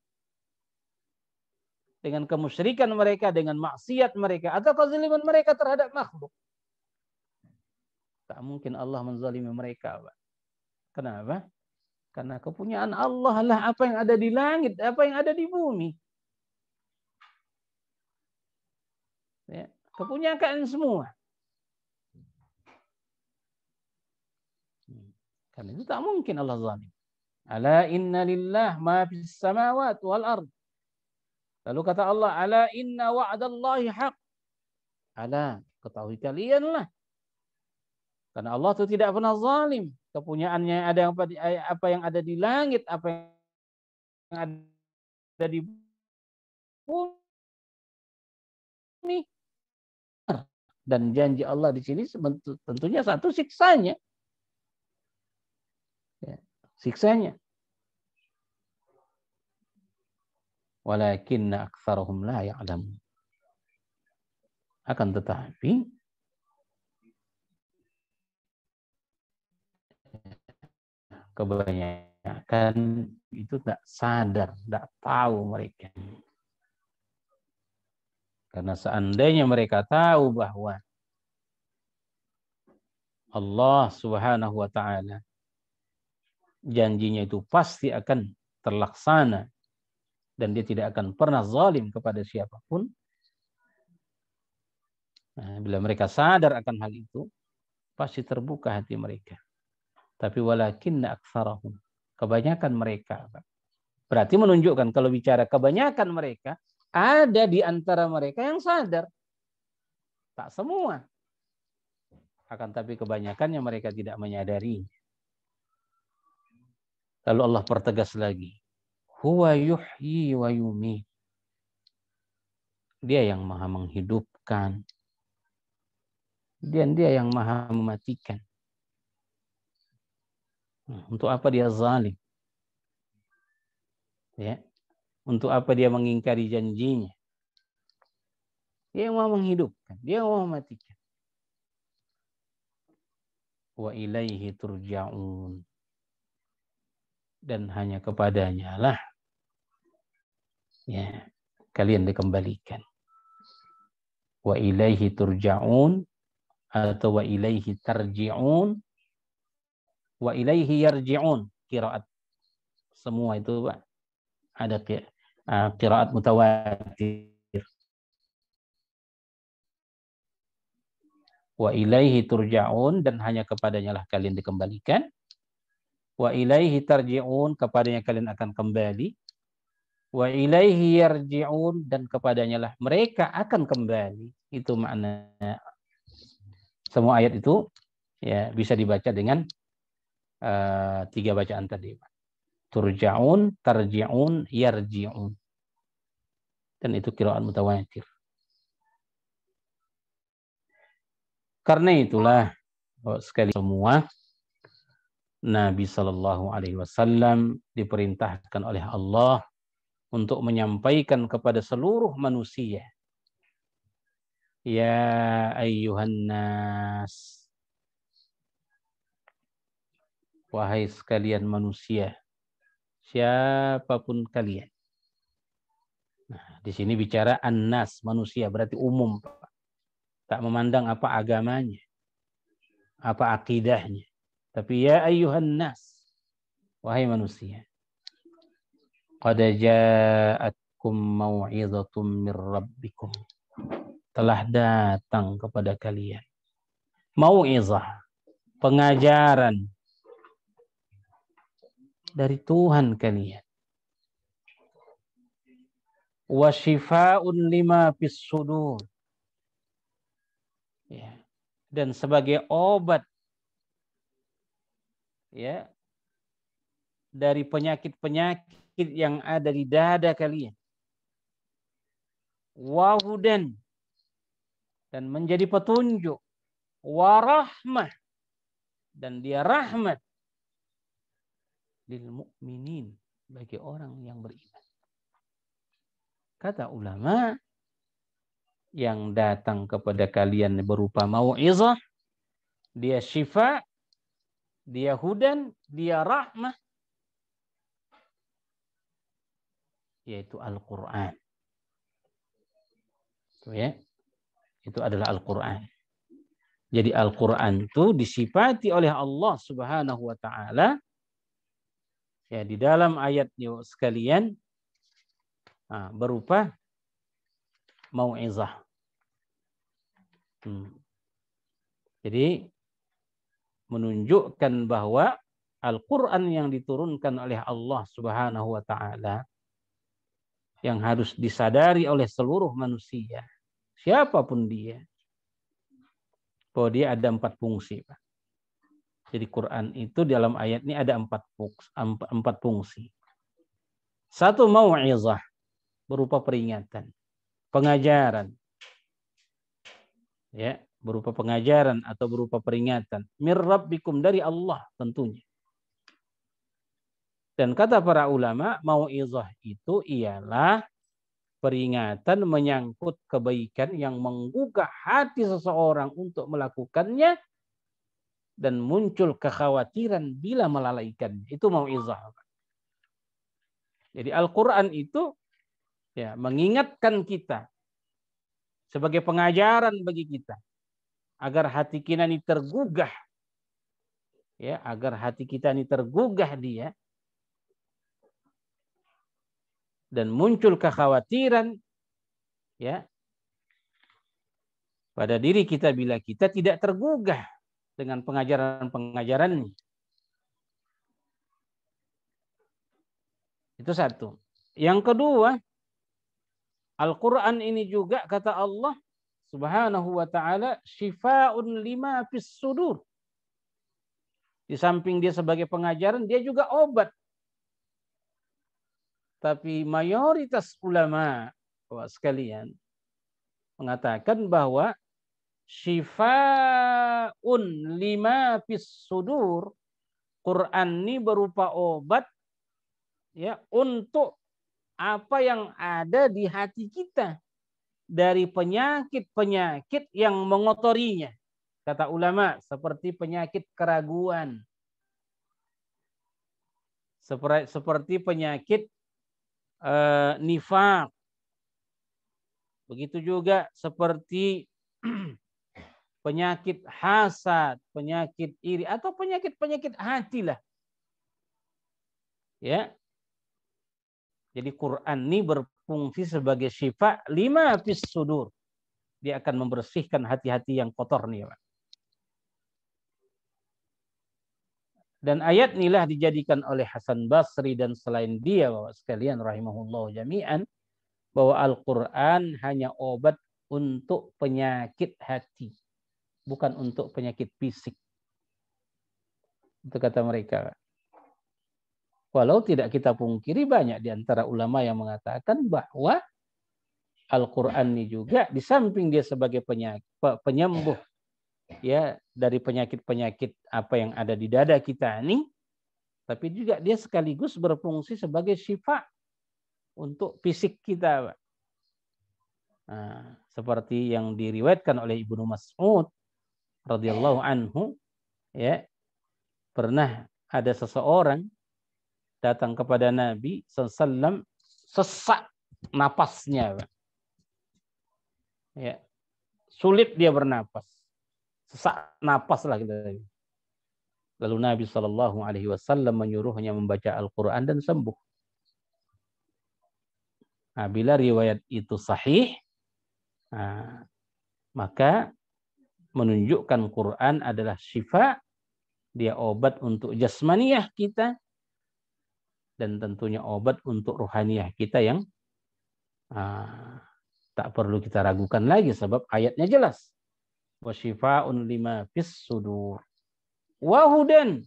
Dengan kemusyrikan mereka, dengan maksiat mereka, atau kezaliman mereka terhadap makhluk. Tak mungkin Allah menzalimi mereka, Pak. Kenapa? Karena kepunyaan Allah lah apa yang ada di langit, apa yang ada di bumi. Ya, kepunyaan semua. Karena itu tak mungkin Allah zalim. Ala inna lillah ma fis samawati wal ard. Lalu kata Allah, ala inna wa'dallahi haq. Ala, ketahui kalianlah. Karena Allah itu tidak pernah zalim. Kepunyaannya ada apa yang ada di langit, apa yang ada di bumi. Dan janji Allah di sini tentunya satu siksanya. Ya, siksanya. Walakinna aktsarahum la ya'lamun. Akan tetapi kebanyakan itu tak sadar, tak tahu mereka. Karena seandainya mereka tahu bahwa Allah Subhanahu wa taala janjinya itu pasti akan terlaksana dan dia tidak akan pernah zalim kepada siapapun. Nah, bila mereka sadar akan hal itu, pasti terbuka hati mereka. Tapi walakinna aktsarahum, kebanyakan mereka. Berarti menunjukkan kalau bicara kebanyakan mereka, ada di antara mereka yang sadar. Tak semua. Akan tapi kebanyakannya mereka tidak menyadari. Lalu Allah pertegas lagi, huwa yuhyi wa yumiit. Dia yang maha menghidupkan, dan dia yang maha mematikan. Untuk apa dia zalim? Ya. Untuk apa dia mengingkari janjinya? Dia yang maha menghidupkan, dia yang maha mematikan. Wa ilaihi turja'un. Dan hanya kepadanya lah ya kalian dikembalikan. Wa ilaihi turja'un atau wa ilaihi tarji'un, wa ilaihi yarji'un. Qiraat semua itu Pak, ada qiraat mutawatir. Wa ilaihi turja'un, dan hanya kepadanya lah kalian dikembalikan. Wa ilaihi tarji'un, kepadanya kalian akan kembali. Wa ilaihi yarji'un, dan kepadanya lah mereka akan kembali. Itu maknanya. Semua ayat itu ya bisa dibaca dengan 3 bacaan tadi. Turja'un, tarji'un, yarji'un. Dan itu qiraat mutawatir. Karena itulah sekali semua Nabi Shallallahu Alaihi Wasallam diperintahkan oleh Allah untuk menyampaikan kepada seluruh manusia, ya ayyuhan nas, wahai sekalian manusia, siapapun kalian. Nah, di sini bicara an-nas, manusia, berarti umum, tak memandang apa agamanya, apa akidahnya, tapi ya ayyuhan nas, wahai manusia. Qad ja'atkum mau'izatum mir rabbikum. Telah datang kepada kalian mau'izah, pengajaran dari Tuhan kalian. Wa shifaa'un lima fis sudur. Ya. Dan sebagai obat ya dari penyakit-penyakit yang ada di dada kalian. Wa hudan, dan menjadi petunjuk. Wa rahmah, dan dia rahmat lil mu'minin, bagi orang yang beriman. Kata ulama, yang datang kepada kalian berupa mau'izah, dia syifa, dia hudan, dia rahmah, yaitu Al-Quran. Itu ya, itu adalah Al-Quran. Jadi Al-Quran itu disifati oleh Allah Subhanahu wa Ta'ala ya di dalam ayatnya sekalian berupa mau'izah. Jadi menunjukkan bahwa Al-Quran yang diturunkan oleh Allah Subhanahu wa Ta'ala yang harus disadari oleh seluruh manusia, siapapun dia, bahwa dia ada 4 fungsi, Pak. Jadi Quran itu dalam ayat ini ada 4 fungsi. 1, mau'izah, berupa peringatan, pengajaran. Ya, berupa pengajaran atau berupa peringatan. Mir rabbikum, dari Allah tentunya. Dan kata para ulama, mau'izah itu ialah peringatan menyangkut kebaikan yang menggugah hati seseorang untuk melakukannya dan muncul kekhawatiran bila melalaikannya. Itu mau'izah. Jadi Al-Quran itu ya mengingatkan kita sebagai pengajaran bagi kita agar hati kita ini tergugah, ya, agar hati kita ini tergugah dia dan muncul kekhawatiran ya pada diri kita bila kita tidak tergugah dengan pengajaran-pengajarannya. Itu 1. Yang kedua, Al-Quran ini juga kata Allah Subhanahu wa Ta'ala syifa'un lima fis sudur. Di samping dia sebagai pengajaran, dia juga obat Tapi mayoritas ulama sekalian mengatakan bahwa syifaun lima fis sudur, Quran ini berupa obat ya untuk apa yang ada di hati kita dari penyakit-penyakit yang mengotorinya. Kata ulama, seperti penyakit keraguan, seperti penyakit nifaq, begitu juga seperti penyakit hasad, penyakit iri, atau penyakit-penyakit hati lah. Ya. Jadi Quran ini berfungsi sebagai syifa lima fis sudur. Dia akan membersihkan hati-hati yang kotor nih, Pak. Dan ayat inilah dijadikan oleh Hasan Basri dan selain dia, Bapak sekalian rahimahullah jami'an, bahwa Al-Quran hanya obat untuk penyakit hati, bukan untuk penyakit fisik. Itu kata mereka. Walau tidak kita pungkiri, banyak di antara ulama yang mengatakan bahwa Al-Quran ini juga di samping dia sebagai penyembuh ya dari penyakit-penyakit apa yang ada di dada kita ini, tapi juga dia sekaligus berfungsi sebagai syifa untuk fisik kita. Nah, seperti yang diriwayatkan oleh Ibnu Mas'ud radhiyallahu anhu, ya, pernah ada seseorang datang kepada Nabi SAW, sesak napasnya, ya, sulit dia bernapas, sesak napas lah kita. Lalu Nabi SAW menyuruhnya membaca Al-Quran dan sembuh. Nah, bila riwayat itu sahih, nah, maka menunjukkan Quran adalah syifa, dia obat untuk jasmaniyah kita, dan tentunya obat untuk ruhaniyah kita yang tak perlu kita ragukan lagi sebab ayatnya jelas. Wa syifaun lima fis sudur. Wa hudan.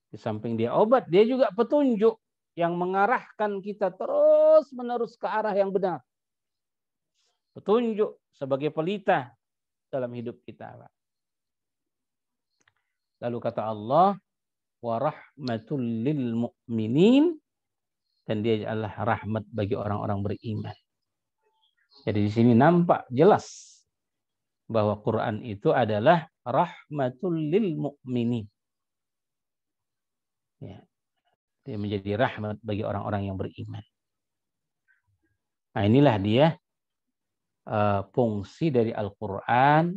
Di samping dia obat, dia juga petunjuk yang mengarahkan kita terus-menerus ke arah yang benar. Petunjuk sebagai pelita dalam hidup kita. Lalu kata Allah, wa rahmatul lil mu'minin, dan dia adalah rahmat bagi orang-orang beriman. Jadi di sini nampak jelas bahwa Quran itu adalah rahmatul lil mu'minin. Ya. Dia menjadi rahmat bagi orang-orang yang beriman. Nah, inilah dia fungsi dari Al-Quran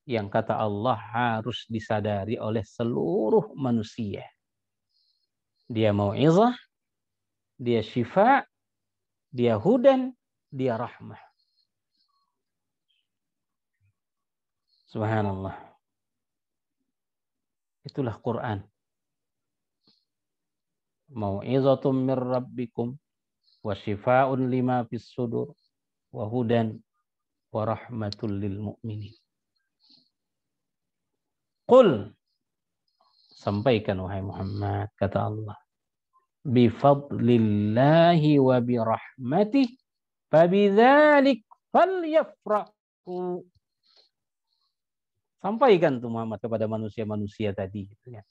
yang kata Allah harus disadari oleh seluruh manusia. Dia mau'izah, dia syifa, dia hudan, dia rahmah. Subhanallah. Itulah Quran. Mau'izatum mir rabbikum wa syifaa'un lima fis sudur wa hudan wa rahmatul lil mu'minin. Qul, sampaikan wahai Muhammad, kata Allah, bi fadlillahi wa bi rahmatihi fabidzalik falyafrahu. Sampaikan tuh Muhammad kepada manusia-manusia tadi gitu ya.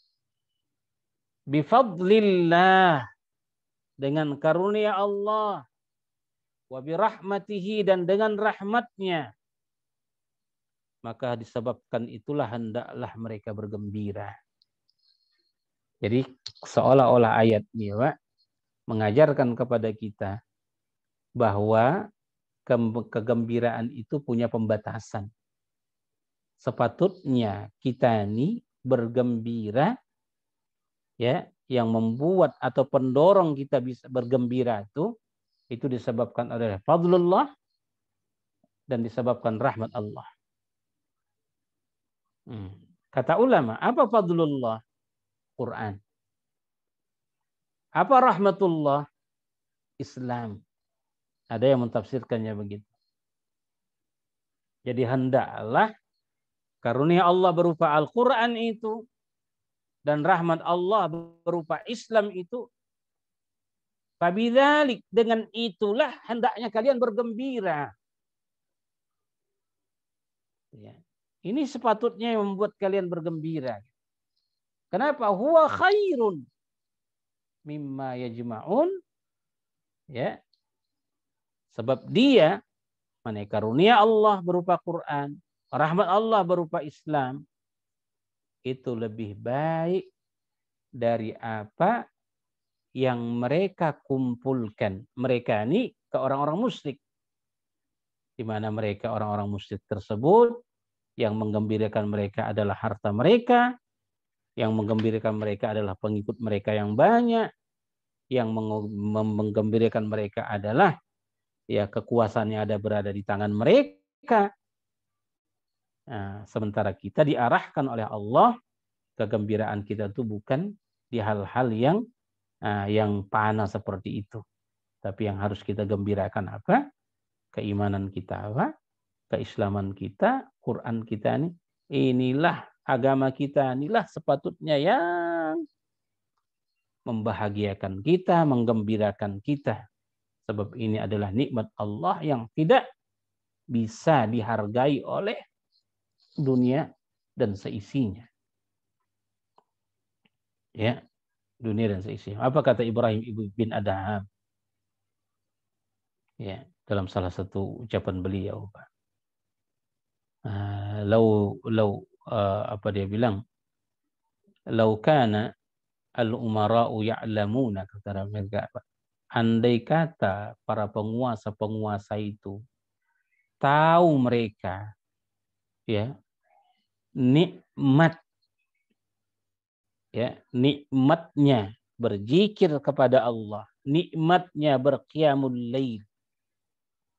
Bi fadlillah, dengan karunia Allah, wa bi rahmatihi, dan dengan rahmatnya, maka disebabkan itulah hendaklah mereka bergembira. Jadi seolah-olah ayat ini Pak, mengajarkan kepada kita bahwa kegembiraan itu punya pembatasan. Sepatutnya kita ini bergembira, ya, yang membuat atau pendorong kita bisa bergembira itu disebabkan oleh fadlullah dan disebabkan rahmat Allah. Kata ulama, apa fadlullah? Quran. Apa rahmatullah? Islam. Ada yang mentafsirkannya begitu. Jadi hendaklah karunia Allah berupa Al-Quran itu dan rahmat Allah berupa Islam itu Fabidzalik, dengan itulah hendaknya kalian bergembira. Ya. Ini sepatutnya yang membuat kalian bergembira. Kenapa? Huwa khairun mimma yajma'un. Ya. Sebab dia, karunia Allah berupa Quran, rahmat Allah berupa Islam, itu lebih baik dari apa yang mereka kumpulkan. Mereka ini ke orang-orang musyrik. Di mana mereka orang-orang musyrik tersebut, yang menggembirakan mereka adalah harta mereka, yang menggembirakan mereka adalah pengikut mereka yang banyak, yang menggembirakan mereka adalah ya kekuasaannya ada berada di tangan mereka. Nah, sementara kita diarahkan oleh Allah, kegembiraan kita itu bukan di hal-hal yang panas seperti itu. Tapi yang harus kita gembirakan apa? Keimanan kita apa? Keislaman kita, Quran kita ini. Inilah agama kita, inilah sepatutnya yang membahagiakan kita, menggembirakan kita. Sebab ini adalah nikmat Allah yang tidak bisa dihargai oleh dunia dan seisinya. Ya, dunia dan seisinya. Apa kata Ibrahim bin Adham? Ya, dalam salah satu ucapan beliau, apa dia bilang? Lau kana al-umara'u ya'lamuna, kata mereka. Andai kata para penguasa-penguasa itu tahu mereka ya nikmat, ya nikmatnya berzikir kepada Allah, nikmatnya berqiyamul lail,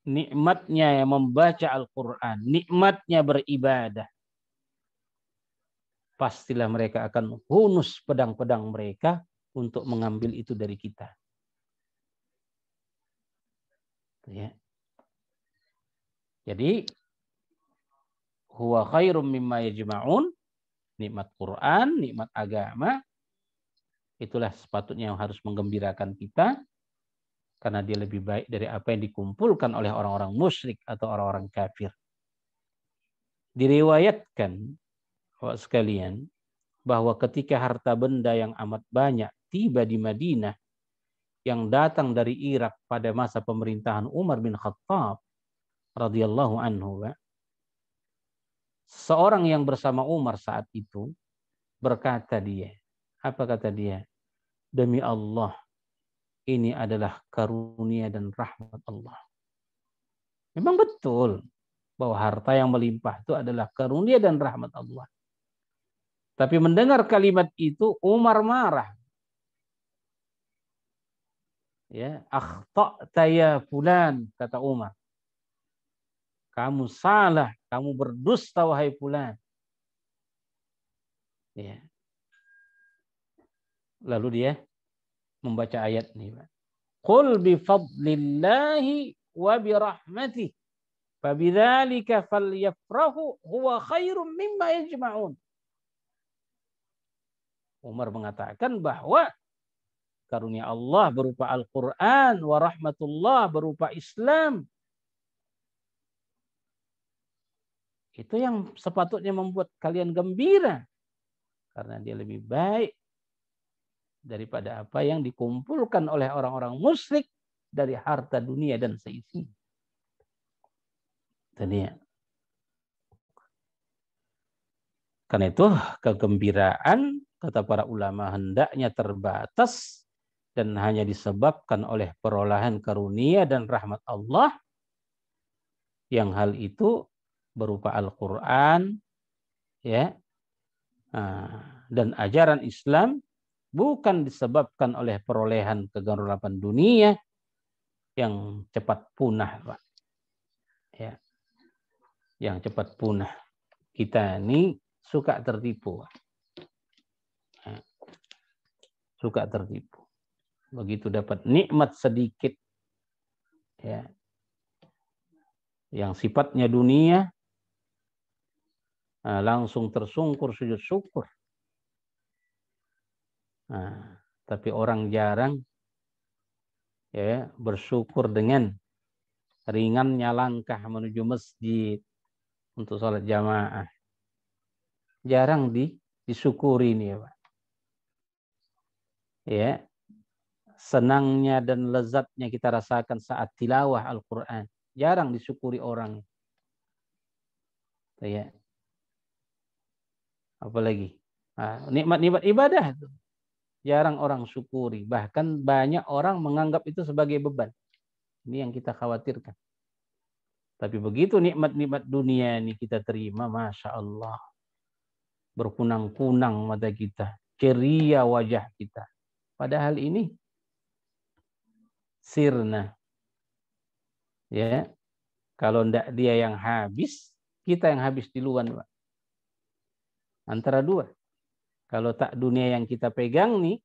nikmatnya yang membaca Al-Quran, nikmatnya beribadah, pastilah mereka akan hunus pedang-pedang mereka untuk mengambil itu dari kita. Ya. Jadi huwa khairum mimma yajma'un, nikmat Quran, nikmat agama, itulah sepatutnya yang harus menggembirakan kita, karena dia lebih baik dari apa yang dikumpulkan oleh orang-orang musyrik atau orang-orang kafir. Diriwayatkan, Bapak sekalian, bahwa ketika harta benda yang amat banyak tiba di Madinah, yang datang dari Irak pada masa pemerintahan Umar bin Khattab radhiyallahu anhu, seorang yang bersama Umar saat itu berkata dia, apa kata dia? Demi Allah, ini adalah karunia dan rahmat Allah. Memang betul bahwa harta yang melimpah itu adalah karunia dan rahmat Allah. Tapi mendengar kalimat itu Umar marah. Ya, akhta'ta ya fulan, kata Umar. Kamu salah, kamu berdusta wahai fulan. Ya. Lalu dia membaca ayat ini. Qul bi fadlillahi wa bi rahmatih fabidzalika falyafrahu huwa khairum mimma yajma'un. Umar mengatakan bahwa karunia Allah berupa Al-Quran, wa rahmatullah berupa Islam. Itu yang sepatutnya membuat kalian gembira. Karena dia lebih baik daripada apa yang dikumpulkan oleh orang-orang musyrik dari harta dunia dan seisinya. Karena itu kegembiraan, kata para ulama, hendaknya terbatas dan hanya disebabkan oleh perolehan karunia dan rahmat Allah, yang hal itu berupa Al-Quran, ya, dan ajaran Islam, bukan disebabkan oleh perolehan kegemilangan dunia yang cepat punah, Pak. Ya, yang cepat punah. Kita ini suka tertipu, Pak. Ya, suka tertipu. Begitu dapat nikmat sedikit, ya, yang sifatnya dunia, langsung tersungkur sujud syukur. Tapi orang jarang ya, bersyukur dengan ringannya langkah menuju masjid untuk sholat jamaah. Jarang disyukuri ini ya Pak. Ya, senangnya dan lezatnya kita rasakan saat tilawah Al-Quran. Jarang disyukuri orang. Ya. Apalagi nikmat-nikmat ibadah itu jarang orang syukuri. Bahkan banyak orang menganggap itu sebagai beban. Ini yang kita khawatirkan. Tapi begitu nikmat-nikmat dunia ini kita terima, Masya Allah. Berkunang-kunang mata kita. Ceria wajah kita. Padahal ini sirna. Ya, kalau ndak dia yang habis, kita yang habis duluan, Pak. Antara dua. Kalau tak dunia yang kita pegang nih,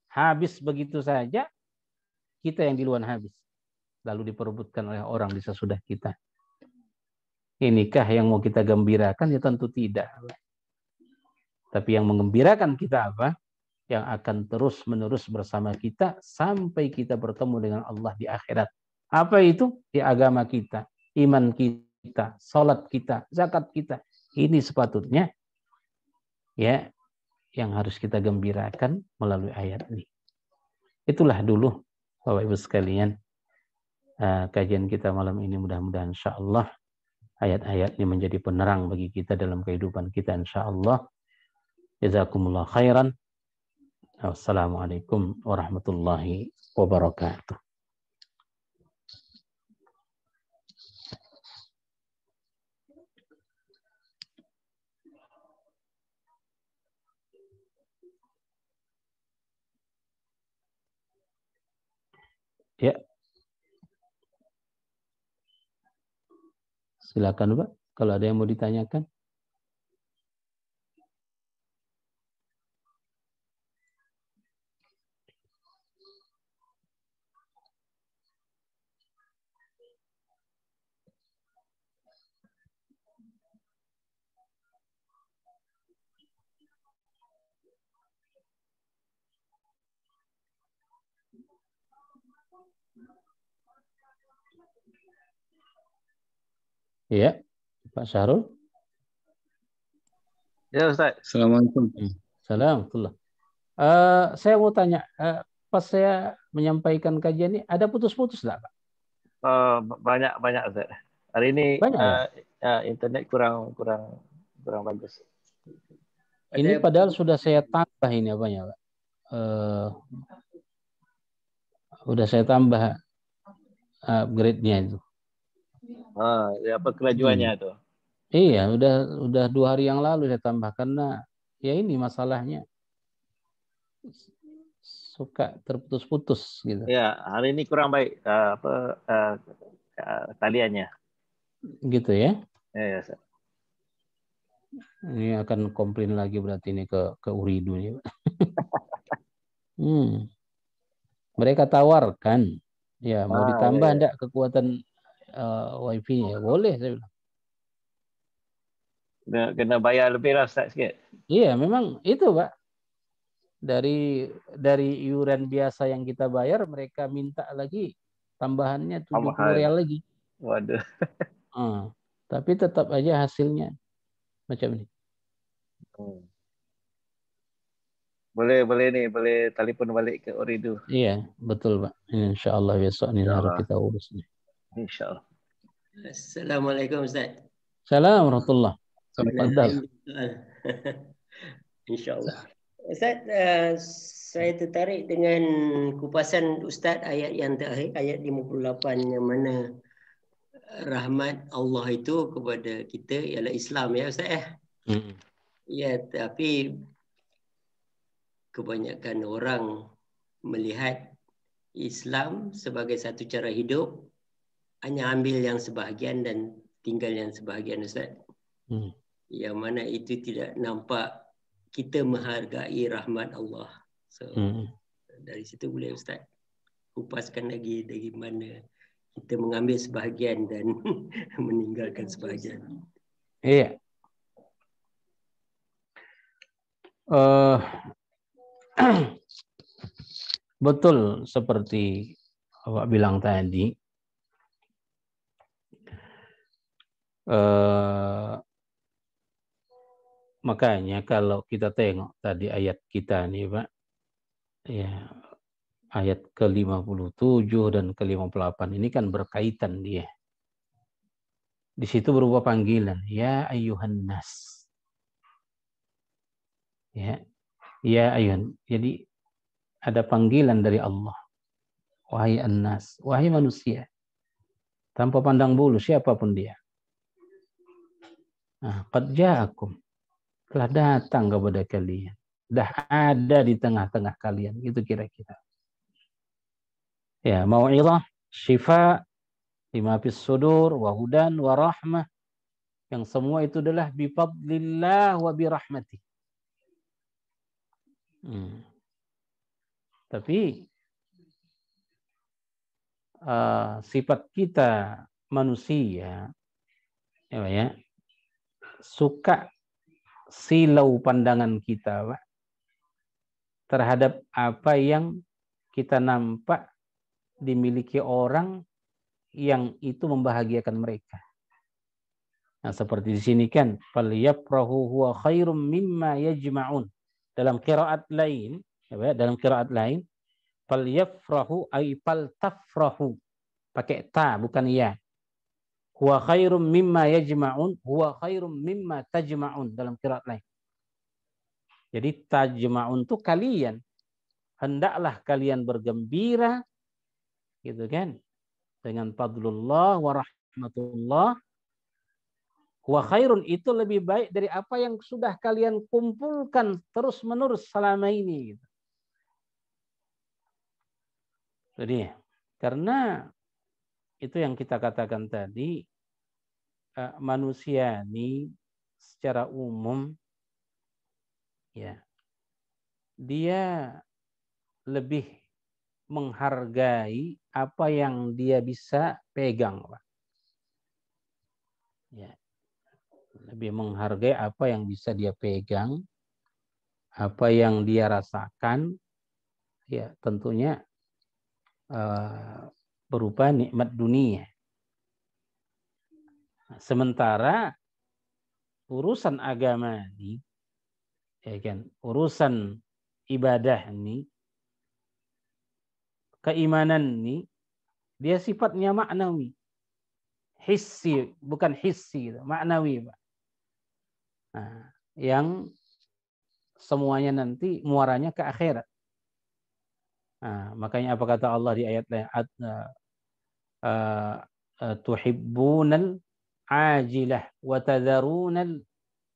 habis begitu saja, kita yang duluan habis. Lalu diperebutkan oleh orang di sesudah kita. Inikah yang mau kita gembirakan? Ya tentu tidak. Tapi yang mengembirakan kita apa? Yang akan terus-menerus bersama kita sampai kita bertemu dengan Allah di akhirat. Apa itu? Di agama kita, iman kita, salat kita, zakat kita. Ini sepatutnya ya yang harus kita gembirakan melalui ayat ini. Itulah dulu Bapak Ibu sekalian kajian kita malam ini, mudah-mudahan insyaallah ayat-ayat ini menjadi penerang bagi kita dalam kehidupan kita insyaallah. Jazakumullah khairan. Wassalamualaikum warahmatullahi wabarakatuh. Ya. Silakan Pak, kalau ada yang mau ditanyakan. Ya, Pak Syahrul. Ya Ustaz. Assalamualaikum. Assalamualaikum. Saya mau tanya, pas saya menyampaikan kajian ini, ada putus-putus nggak Pak? Banyak Ustaz. Hari ini Banyak ya? internet kurang bagus. Ini padahal sudah saya tambah ini apanya Pak? Udah saya tambah upgrade-nya itu. Apa kelajuannya itu? Iya, udah 2 hari yang lalu saya tambah karena ya ini masalahnya suka terputus-putus gitu. Ya, hari ini kurang baik taliannya. Gitu ya. Ya, Ustaz. Ini akan komplain lagi berarti ini ke Uridu ini. Mereka tawarkan, ya mau ditambah enggak kekuatan wifi-nya? Boleh saya bilang. Kena bayar lebih lah Ustaz sikit. Iya, memang itu Pak. Dari iuran biasa yang kita bayar, mereka minta lagi tambahannya 70 rial lagi. Waduh. Tapi tetap aja hasilnya macam ini. Boleh telepon balik ke Uridu. Iya, betul Pak. Insya Allah besok ini harus kita urus. Insya Allah. Assalamualaikum Ustaz. Assalamualaikum warahmatullahi wabarakatuh. Insya Allah. Ustaz, saya tertarik dengan kupasan Ustaz ayat yang terakhir, ayat 58 yang mana rahmat Allah itu kepada kita ialah Islam ya Ustaz. Ya, tapi kebanyakan orang melihat Islam sebagai satu cara hidup, hanya ambil yang sebahagian dan tinggal yang sebahagian Ustaz. Yang mana itu tidak nampak kita menghargai rahmat Allah. So dari situ boleh Ustaz kupaskan lagi dari mana kita mengambil sebahagian dan meninggalkan sebahagian. Iya. Betul seperti Bapak bilang tadi, makanya kalau kita tengok tadi ayat kita nih Pak, ya ayat ke-57 dan ke-58 ini kan berkaitan dia. Di situ berupa panggilan, ya ayyuhan nas. Ya ayuhan. Jadi ada panggilan dari Allah. Wahai annas, wahai manusia. Tanpa pandang bulu siapapun dia. Nah, qad ja'akum. Telah datang kepada kalian. Dah ada di tengah-tengah kalian. Itu kira-kira. Ya, mau'izah, syifa, lima fis sudur, wa hudan, wa rahmah. Yang semua itu adalah bifadlillah wa birahmatih. Tapi sifat kita manusia ya, suka silau pandangan kita Pak, terhadap apa yang kita nampak dimiliki orang yang itu membahagiakan mereka. Nah, seperti di sini kan, falyafrahu huwa khairum mimma yajma'un. Dalam qiraat lain, ya, dalam qiraat lain, falyafrahu ay faltafrahu. Pakai ta bukan ya. Huwa khairum mimma yajma'un, huwa khairum mimma tajma'un dalam qiraat lain. Jadi tajma'un itu kalian. Hendaklah kalian bergembira gitu kan, dengan fadlullah wa rahmatullah. Wa khairun itu lebih baik dari apa yang sudah kalian kumpulkan terus-menerus selama ini gitu. Jadi karena itu yang kita katakan tadi, manusia ini secara umum ya dia lebih menghargai apa yang dia bisa pegang, Pak. Ya. Lebih menghargai apa yang bisa dia pegang, apa yang dia rasakan, ya tentunya berupa nikmat dunia. Sementara urusan agama ini, ya kan, urusan ibadah ini, keimanan ini, dia sifatnya maknawi, hissi, bukan hissi, maknawi, Pak. Nah, yang semuanya nanti muaranya ke akhirat. Nah, makanya apa kata Allah di ayat lain, tuhibbunal ajilah wa tadharunal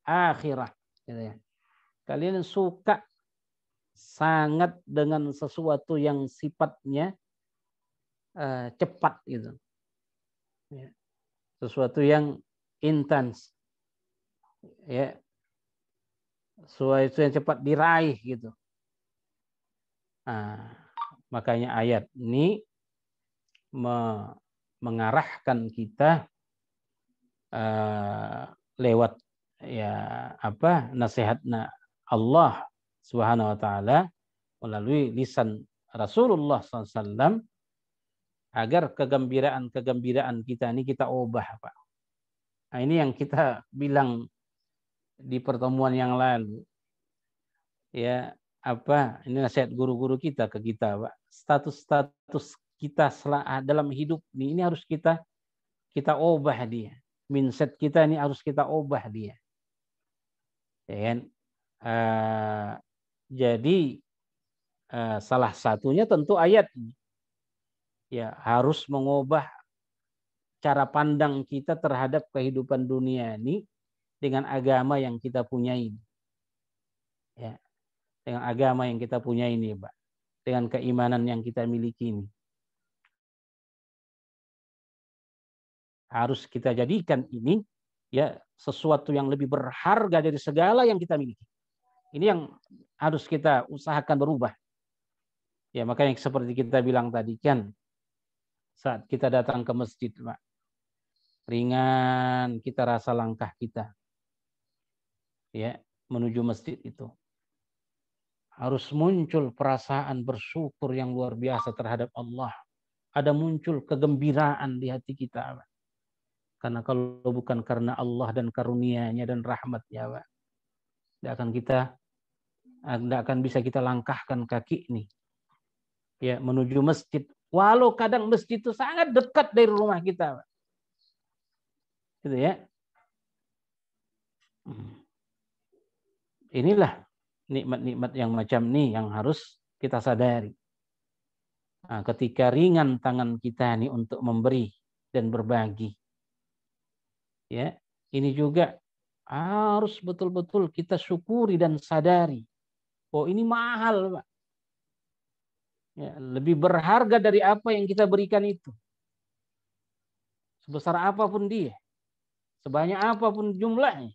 akhirah. Kalian suka sangat dengan sesuatu yang sifatnya cepat gitu. Sesuatu yang intens. Ya. Sesuatu yang cepat diraih gitu. Nah, makanya ayat ini mengarahkan kita lewat ya apa nasihatnya Allah Subhanahu wa taala melalui lisan Rasulullah SAW agar kegembiraan kita ini kita ubah, Pak. Nah, ini yang kita bilang di pertemuan yang lalu. Ya, apa? Ini nasihat guru-guru kita ke kita, Pak. Status-status kita dalam hidup ini harus kita ubah dia. Mindset kita ini harus kita ubah dia. Ya kan? Jadi salah satunya tentu ayat ini. Ya, harus mengubah cara pandang kita terhadap kehidupan dunia ini dengan agama yang kita punya ini. Ya. Dengan agama yang kita punya ini, Pak. Dengan keimanan yang kita miliki ini. Harus kita jadikan ini ya sesuatu yang lebih berharga dari segala yang kita miliki. Ini yang harus kita usahakan berubah. Ya, makanya seperti kita bilang tadi kan, saat kita datang ke masjid, Pak, ringan kita rasa langkah kita. Ya, menuju masjid itu. Harus muncul perasaan bersyukur yang luar biasa terhadap Allah. ada muncul kegembiraan di hati kita, Pak. Karena kalau bukan karena Allah dan karunia-Nya dan rahmat-Nya, Pak, tidak akan bisa kita langkahkan kaki nih, ya, menuju masjid. Walau kadang masjid itu sangat dekat dari rumah kita, Pak. Gitu ya. Inilah nikmat-nikmat yang macam ini yang harus kita sadari. Nah, ketika ringan tangan kita nih untuk memberi dan berbagi, ya, ini juga harus betul-betul kita syukuri dan sadari. Oh, ini mahal, Pak. Ya, lebih berharga dari apa yang kita berikan itu. Sebesar apapun dia, sebanyak apapun jumlahnya.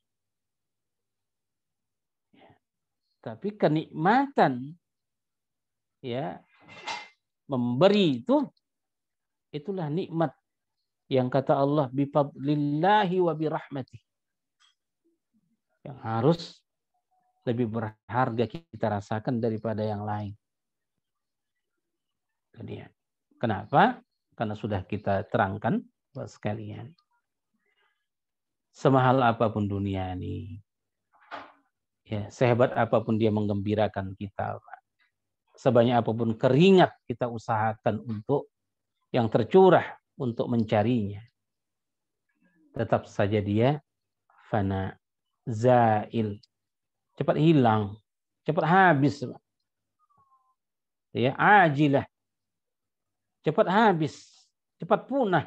Tapi kenikmatan, ya, memberi itulah nikmat yang kata Allah bifadlillahi wa birahmatih, yang harus lebih berharga kita rasakan daripada yang lain. Jadi, kenapa? Karena sudah kita terangkan, Bapak sekalian. Semahal apapun dunia ini, ya, sehebat apapun dia menggembirakan kita, Pak, sebanyak apapun keringat kita usahakan untuk yang tercurah untuk mencarinya, tetap saja dia fana, zail, cepat hilang, cepat habis, ya, ajilah, cepat habis, cepat punah,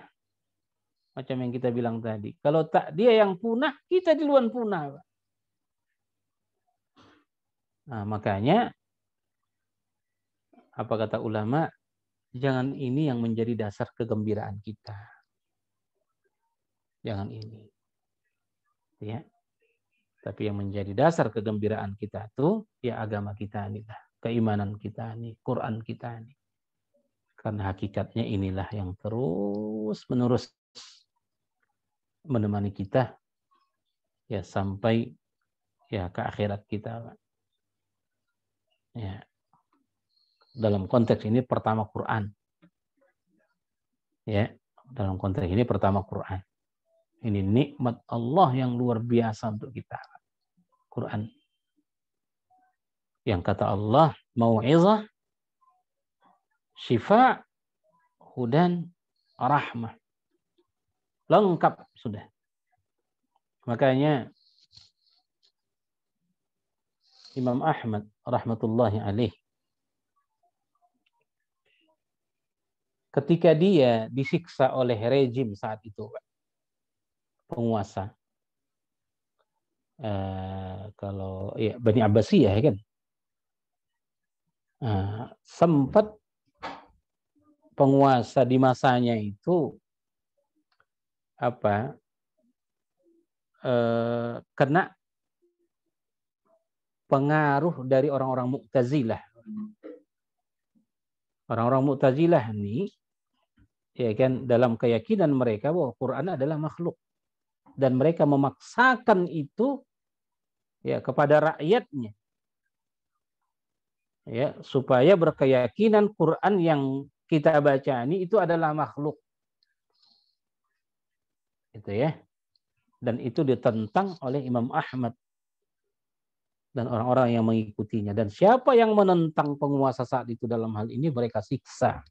macam yang kita bilang tadi. Kalau tak dia yang punah, kita duluan punah, Pak. Nah, makanya apa kata ulama, jangan ini yang menjadi dasar kegembiraan kita. Jangan ini. Ya. Tapi yang menjadi dasar kegembiraan kita itu ya agama kita ini, keimanan kita ini, Quran kita ini. Karena hakikatnya inilah yang terus-menerus menemani kita ya sampai ya ke akhirat kita. Ya. Dalam konteks ini pertama Quran. Ya, dalam konteks ini pertama Quran. Ini nikmat Allah yang luar biasa untuk kita. Quran. Yang kata Allah, mau'izah, syifa, hudan, rahmah. Lengkap sudah. Makanya Imam Ahmad rahmatullahi alaih, ketika dia disiksa oleh rejim saat itu, penguasa, kalau ya Bani Abbasiyah, ya kan, sempat penguasa di masanya itu kena pengaruh dari orang-orang Mu'tazilah. Orang-orang Mu'tazilah ini, ya kan, dalam keyakinan mereka bahwa Quran adalah makhluk, dan mereka memaksakan itu ya kepada rakyatnya, ya, supaya berkeyakinan Quran yang kita baca ini itu adalah makhluk, gitu ya. Dan itu ditentang oleh Imam Ahmad dan orang-orang yang mengikutinya. Dan siapa yang menentang penguasa saat itu dalam hal ini, mereka siksa.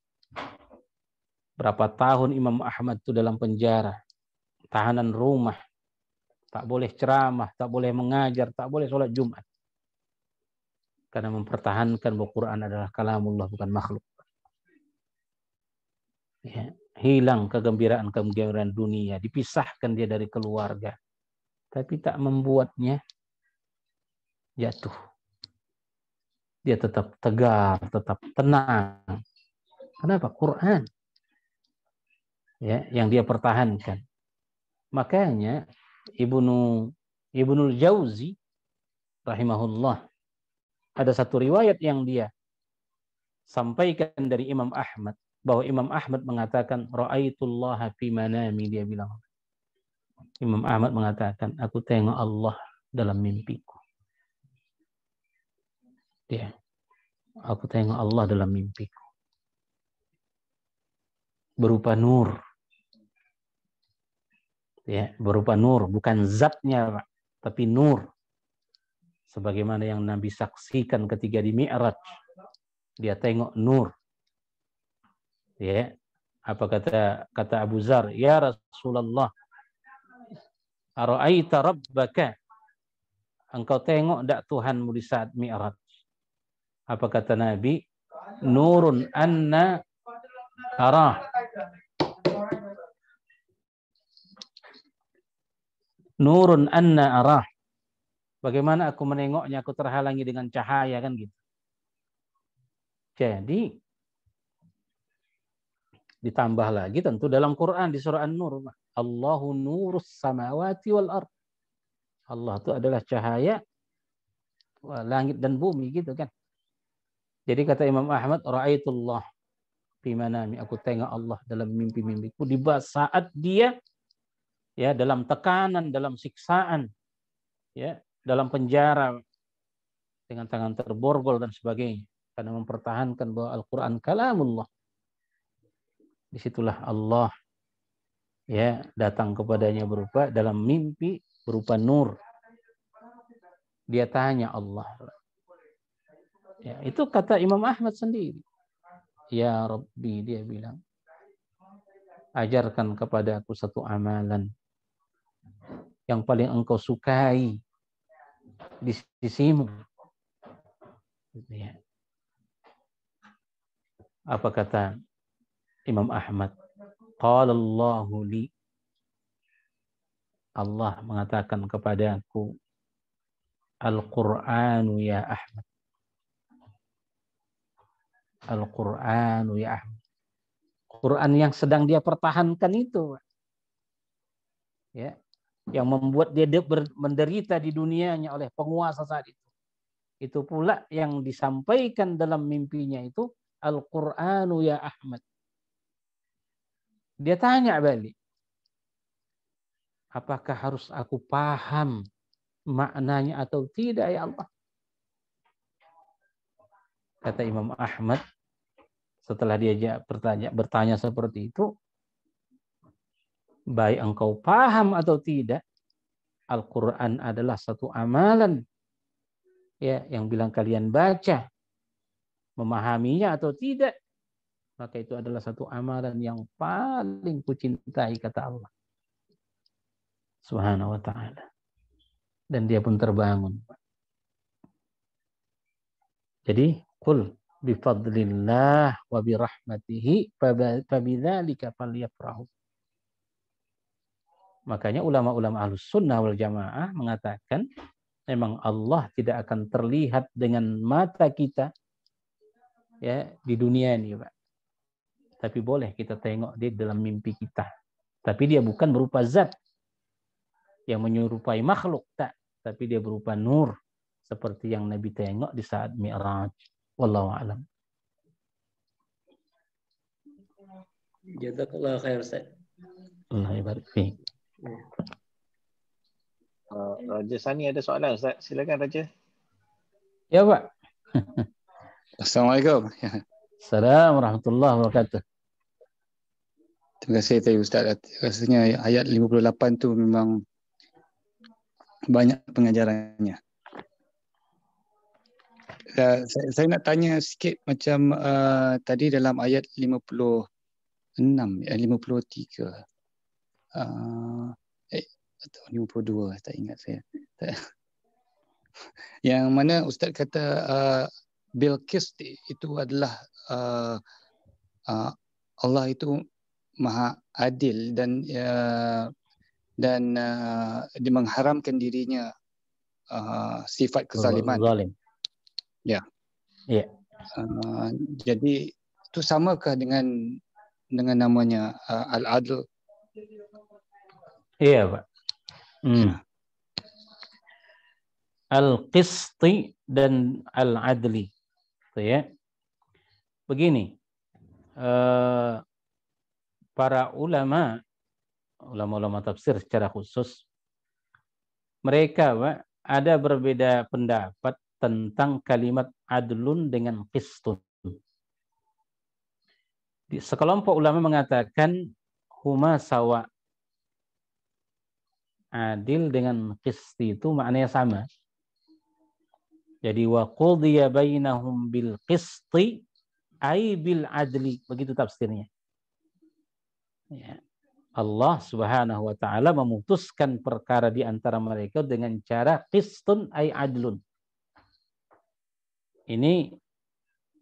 Berapa tahun Imam Ahmad itu dalam penjara, tahanan rumah, tak boleh ceramah, tak boleh mengajar, tak boleh sholat Jumat. Karena mempertahankan bahwa Quran adalah kalamullah, bukan makhluk. Ya, hilang kegembiraan dunia, dipisahkan dia dari keluarga. Tapi tak membuatnya jatuh. Dia tetap tegar, tetap tenang. Kenapa? Quran. Ya, yang dia pertahankan. Makanya Ibnul Jauzi rahimahullah, ada satu riwayat yang dia sampaikan dari Imam Ahmad, bahwa Imam Ahmad mengatakan ra'aitullaha fi manami, dia bilang. Imam Ahmad mengatakan, aku tengok Allah dalam mimpiku. Ya. Aku tengok Allah dalam mimpiku. berupa nur. Ya, berupa nur, bukan zatnya, Pak, tapi nur. Sebagaimana yang Nabi saksikan ketika di Mi'raj. Dia tengok nur. Ya. Apa kata Abu Zar? Ya Rasulullah, ara'aita rabbaka? Engkau tengok enggak Tuhanmu di saat Mi'raj? Apa kata Nabi? Nurun anna arah. Nurun anna arah. Bagaimana aku menengoknya, aku terhalangi dengan cahaya, kan gitu. Jadi ditambah lagi tentu dalam Quran di surah An-Nur, Allahu nurus samawati wal ard. Allah itu adalah cahaya langit dan bumi, gitu kan. Jadi kata Imam Ahmad, ra'aitullah fi manami, aku tengok Allah dalam mimpi-mimpiku, di saat dia ya dalam tekanan, dalam siksaan, ya dalam penjara dengan tangan terborgol dan sebagainya, karena mempertahankan bahwa Al-Quran kalamullah. Disitulah Allah ya datang kepadanya berupa dalam mimpi, berupa nur. Dia tanya Allah. Ya, itu kata Imam Ahmad sendiri. Ya Rabbi, dia bilang, ajarkan kepada aku satu amalan yang paling engkau sukai di sisimu. Ya. Apa kata Imam Ahmad? Qala Allahu li. Allah mengatakan kepadaku, Al-Qur'anu ya Ahmad. Al-Qur'anu ya Ahmad. Quran yang sedang dia pertahankan itu. Ya. Yang membuat dia menderita di dunianya oleh penguasa saat itu. Itu pula yang disampaikan dalam mimpinya itu, Al-Qur'anu ya Ahmad. Dia tanya balik, apakah harus aku paham maknanya atau tidak ya Allah? Kata Imam Ahmad, setelah dia bertanya seperti itu, baik engkau paham atau tidak, Al-Quran adalah satu amalan ya yang bilang kalian baca, memahaminya atau tidak, maka itu adalah satu amalan yang paling kucintai, kata Allah Subhanahu wa ta'ala. Dan dia pun terbangun. Jadi, qul bifadlillah wa birahmatihi fabidzalika falyafrahu. Makanya ulama-ulama Ahlus Sunnah wal Jamaah mengatakan memang Allah tidak akan terlihat dengan mata kita ya di dunia ini, Pak. Tapi boleh kita tengok dia dalam mimpi kita. Tapi dia bukan berupa zat yang menyerupai makhluk, tak. Tapi dia berupa nur seperti yang Nabi tengok di saat Mi'raj. Wallahu a'lam. Jazakallah khair, Ustaz. Allah barik fiik. Raja Sani ada soalan, Ustaz. Silakan Raja. Ya, Pak. Assalamualaikum. Assalamualaikum warahmatullahi wabarakatuh. Terima kasih tadi Ustaz. Rasanya ayat 58 tu memang banyak pengajarannya. Saya nak tanya sikit macam tadi dalam ayat 56, 53 atau 52, tak ingat saya. Yang mana Ustaz kata Bilqis itu adalah Allah itu maha adil dan dia mengharamkan dirinya sifat kezaliman. Zalim. Ya. Ya. Jadi itu samakah dengan namanya Al-Adl? Iya, Pak. Al-Qisti dan Al-Adli. Itu ya. Begini. Para ulama tafsir secara khusus, mereka, Pak, ada berbeda pendapat tentang kalimat adlun dengan qistun. Sekelompok ulama mengatakan huma sawa. Adil dengan qisti itu maknanya sama. Jadi wa qudiya bainahum bil qisti ay bil adli, begitu tafsirnya. Ya. Allah Subhanahu wa taala memutuskan perkara di antara mereka dengan cara qistun ay adlun. Ini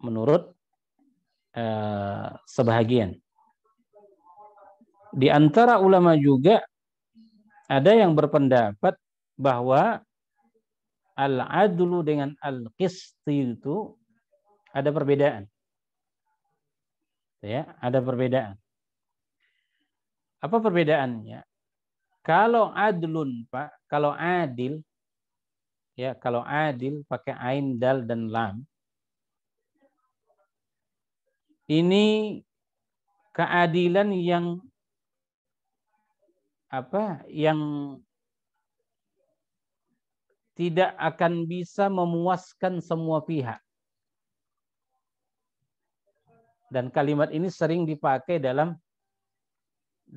menurut sebahagian. Di antara ulama juga ada yang berpendapat bahwa al-adlu dengan al-qisti itu ada perbedaan. Ya, ada perbedaan. Apa perbedaannya? Kalau adlun, Pak, kalau adil, ya, kalau adil pakai ain, dal, dan lam, ini keadilan yang yang tidak akan bisa memuaskan semua pihak. Dan kalimat ini sering dipakai dalam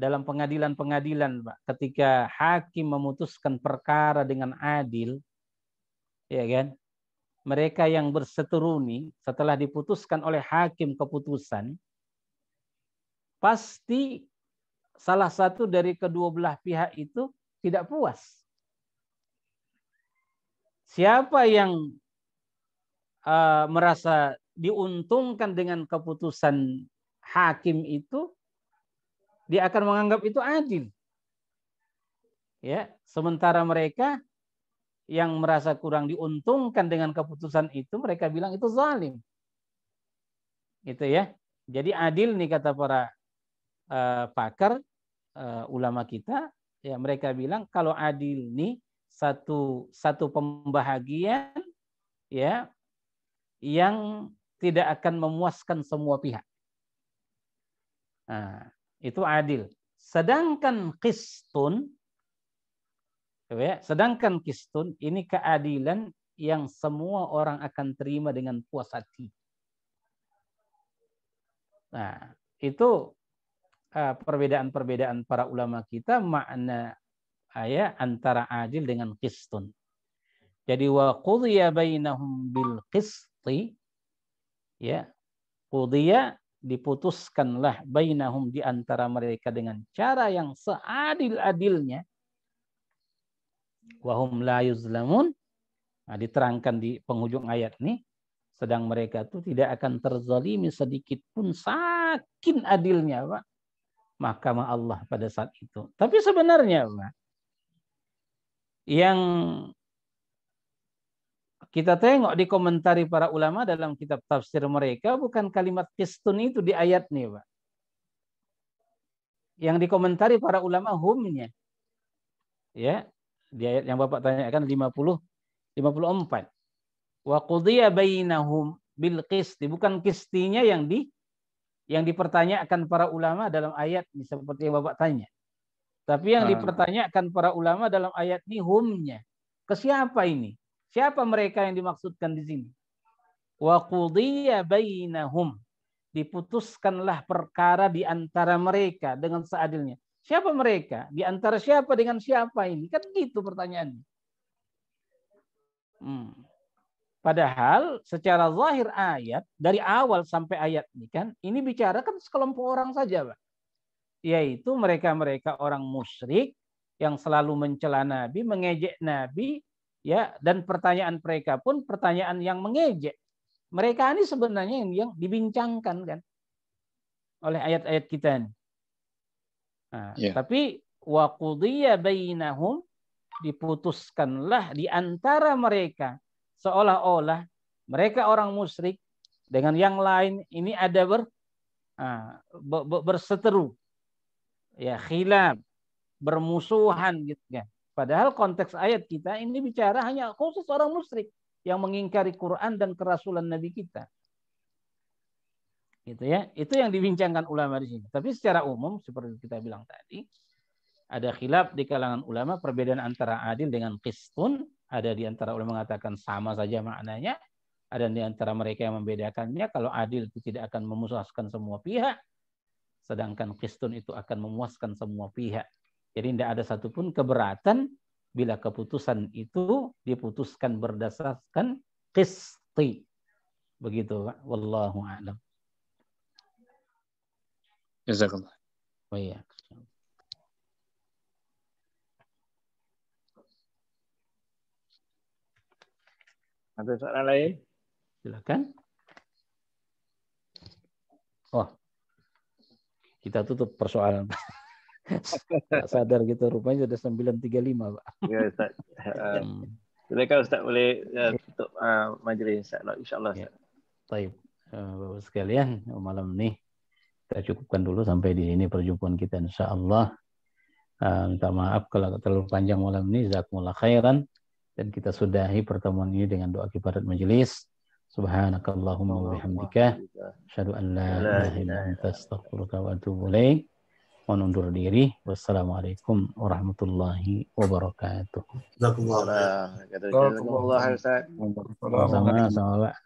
pengadilan-pengadilan, Pak. Ketika hakim memutuskan perkara dengan adil, ya kan? Mereka yang berseteruni setelah diputuskan oleh hakim keputusan, pasti salah satu dari kedua belah pihak itu tidak puas. Siapa yang merasa diuntungkan dengan keputusan hakim itu, dia akan menganggap itu adil. Ya, sementara mereka yang merasa kurang diuntungkan dengan keputusan itu, mereka bilang itu zalim. Gitu ya. Jadi adil nih kata para pakar ulama kita, ya mereka bilang kalau adil nih satu pembahagian ya yang tidak akan memuaskan semua pihak. Nah, itu adil. Sedangkan qistun, ya, sedangkan qistun ini keadilan yang semua orang akan terima dengan puas hati. Nah, itu perbedaan-perbedaan para ulama kita makna antara adil dengan qistun. Jadi wa qudiya bainahum bil qisti, ya, qudiya diputuskanlah bainahum di antara mereka dengan cara yang seadil-adilnya. Wa hum la yuzlamun. Nah, diterangkan di penghujung ayat ini, sedang mereka itu tidak akan terzalimi sedikit pun saking adilnya, Pak, mahkamah Allah pada saat itu. Tapi sebenarnya, Pak, yang kita tengok di komentari para ulama dalam kitab tafsir mereka bukan kalimat qistun itu di ayat ini, Pak. Yang dikomentari para ulama humnya. Ya, di ayat yang Bapak tanyakan 54. Wa qudiya bainahum bil qisti, bukan qistinya yang dipertanyakan para ulama dalam ayat ini seperti yang Bapak tanya. Tapi yang dipertanyakan para ulama dalam ayat ini humnya. Ke siapa ini? Siapa mereka yang dimaksudkan di sini? Wa qudiya bainahum, diputuskanlah perkara di antara mereka dengan seadilnya. Siapa mereka? Di antara siapa dengan siapa ini? Kan gitu pertanyaannya. Padahal secara zahir ayat dari awal sampai ayat ini kan ini bicara kan sekelompok orang saja, Pak. Yaitu mereka-mereka orang musyrik yang selalu mencela Nabi, mengejek Nabi, ya, dan pertanyaan mereka pun pertanyaan yang mengejek. Mereka ini sebenarnya yang dibincangkan kan oleh ayat-ayat kita ini. Nah, tapi wa qudiya bainahum, diputuskanlah di antara mereka, seolah-olah mereka orang musyrik dengan yang lain ini ada berseteru, ya, khilaf, bermusuhan gitu kan. Padahal konteks ayat kita ini bicara hanya khusus orang musyrik yang mengingkari Quran dan kerasulan Nabi kita. Gitu ya. Itu yang dibincangkan ulama di sini. Tapi secara umum seperti kita bilang tadi, ada khilaf di kalangan ulama perbedaan antara adil dengan qistun. Ada di antara ulama mengatakan sama saja maknanya. Ada di antara mereka yang membedakannya. Kalau adil itu tidak akan memuaskan semua pihak. Sedangkan qistun itu akan memuaskan semua pihak. Jadi tidak ada satupun keberatan bila keputusan itu diputuskan berdasarkan qisti. Begitu, Pak. Wallahu a'lam. Jazakallah. Oh iya. Ada soalan lain? Silakan. Oh, kita tutup persoalan. Tak sadar gitu, rupanya sudah 9.35, Pak. Ya, Ustaz. Silakan Ustaz boleh tutup majlis insya-Allah. Ya. Baik, Bapak sekalian, malam ini kita cukupkan dulu sampai di sini perjumpaan kita insya-Allah. Minta maaf kalau terlalu panjang malam ini. Jazakumullah khairan. Dan kita sudahi pertemuan ini dengan doa kifarat majelis. Subhanakallahumma wa bihamdika asyhadu an la ilaha illa anta astaghfiruka wa atubu ilaik. Undur diri. Wassalamualaikum warahmatullahi wabarakatuh. Jazakumullah khairan. Sama-sama, Pak.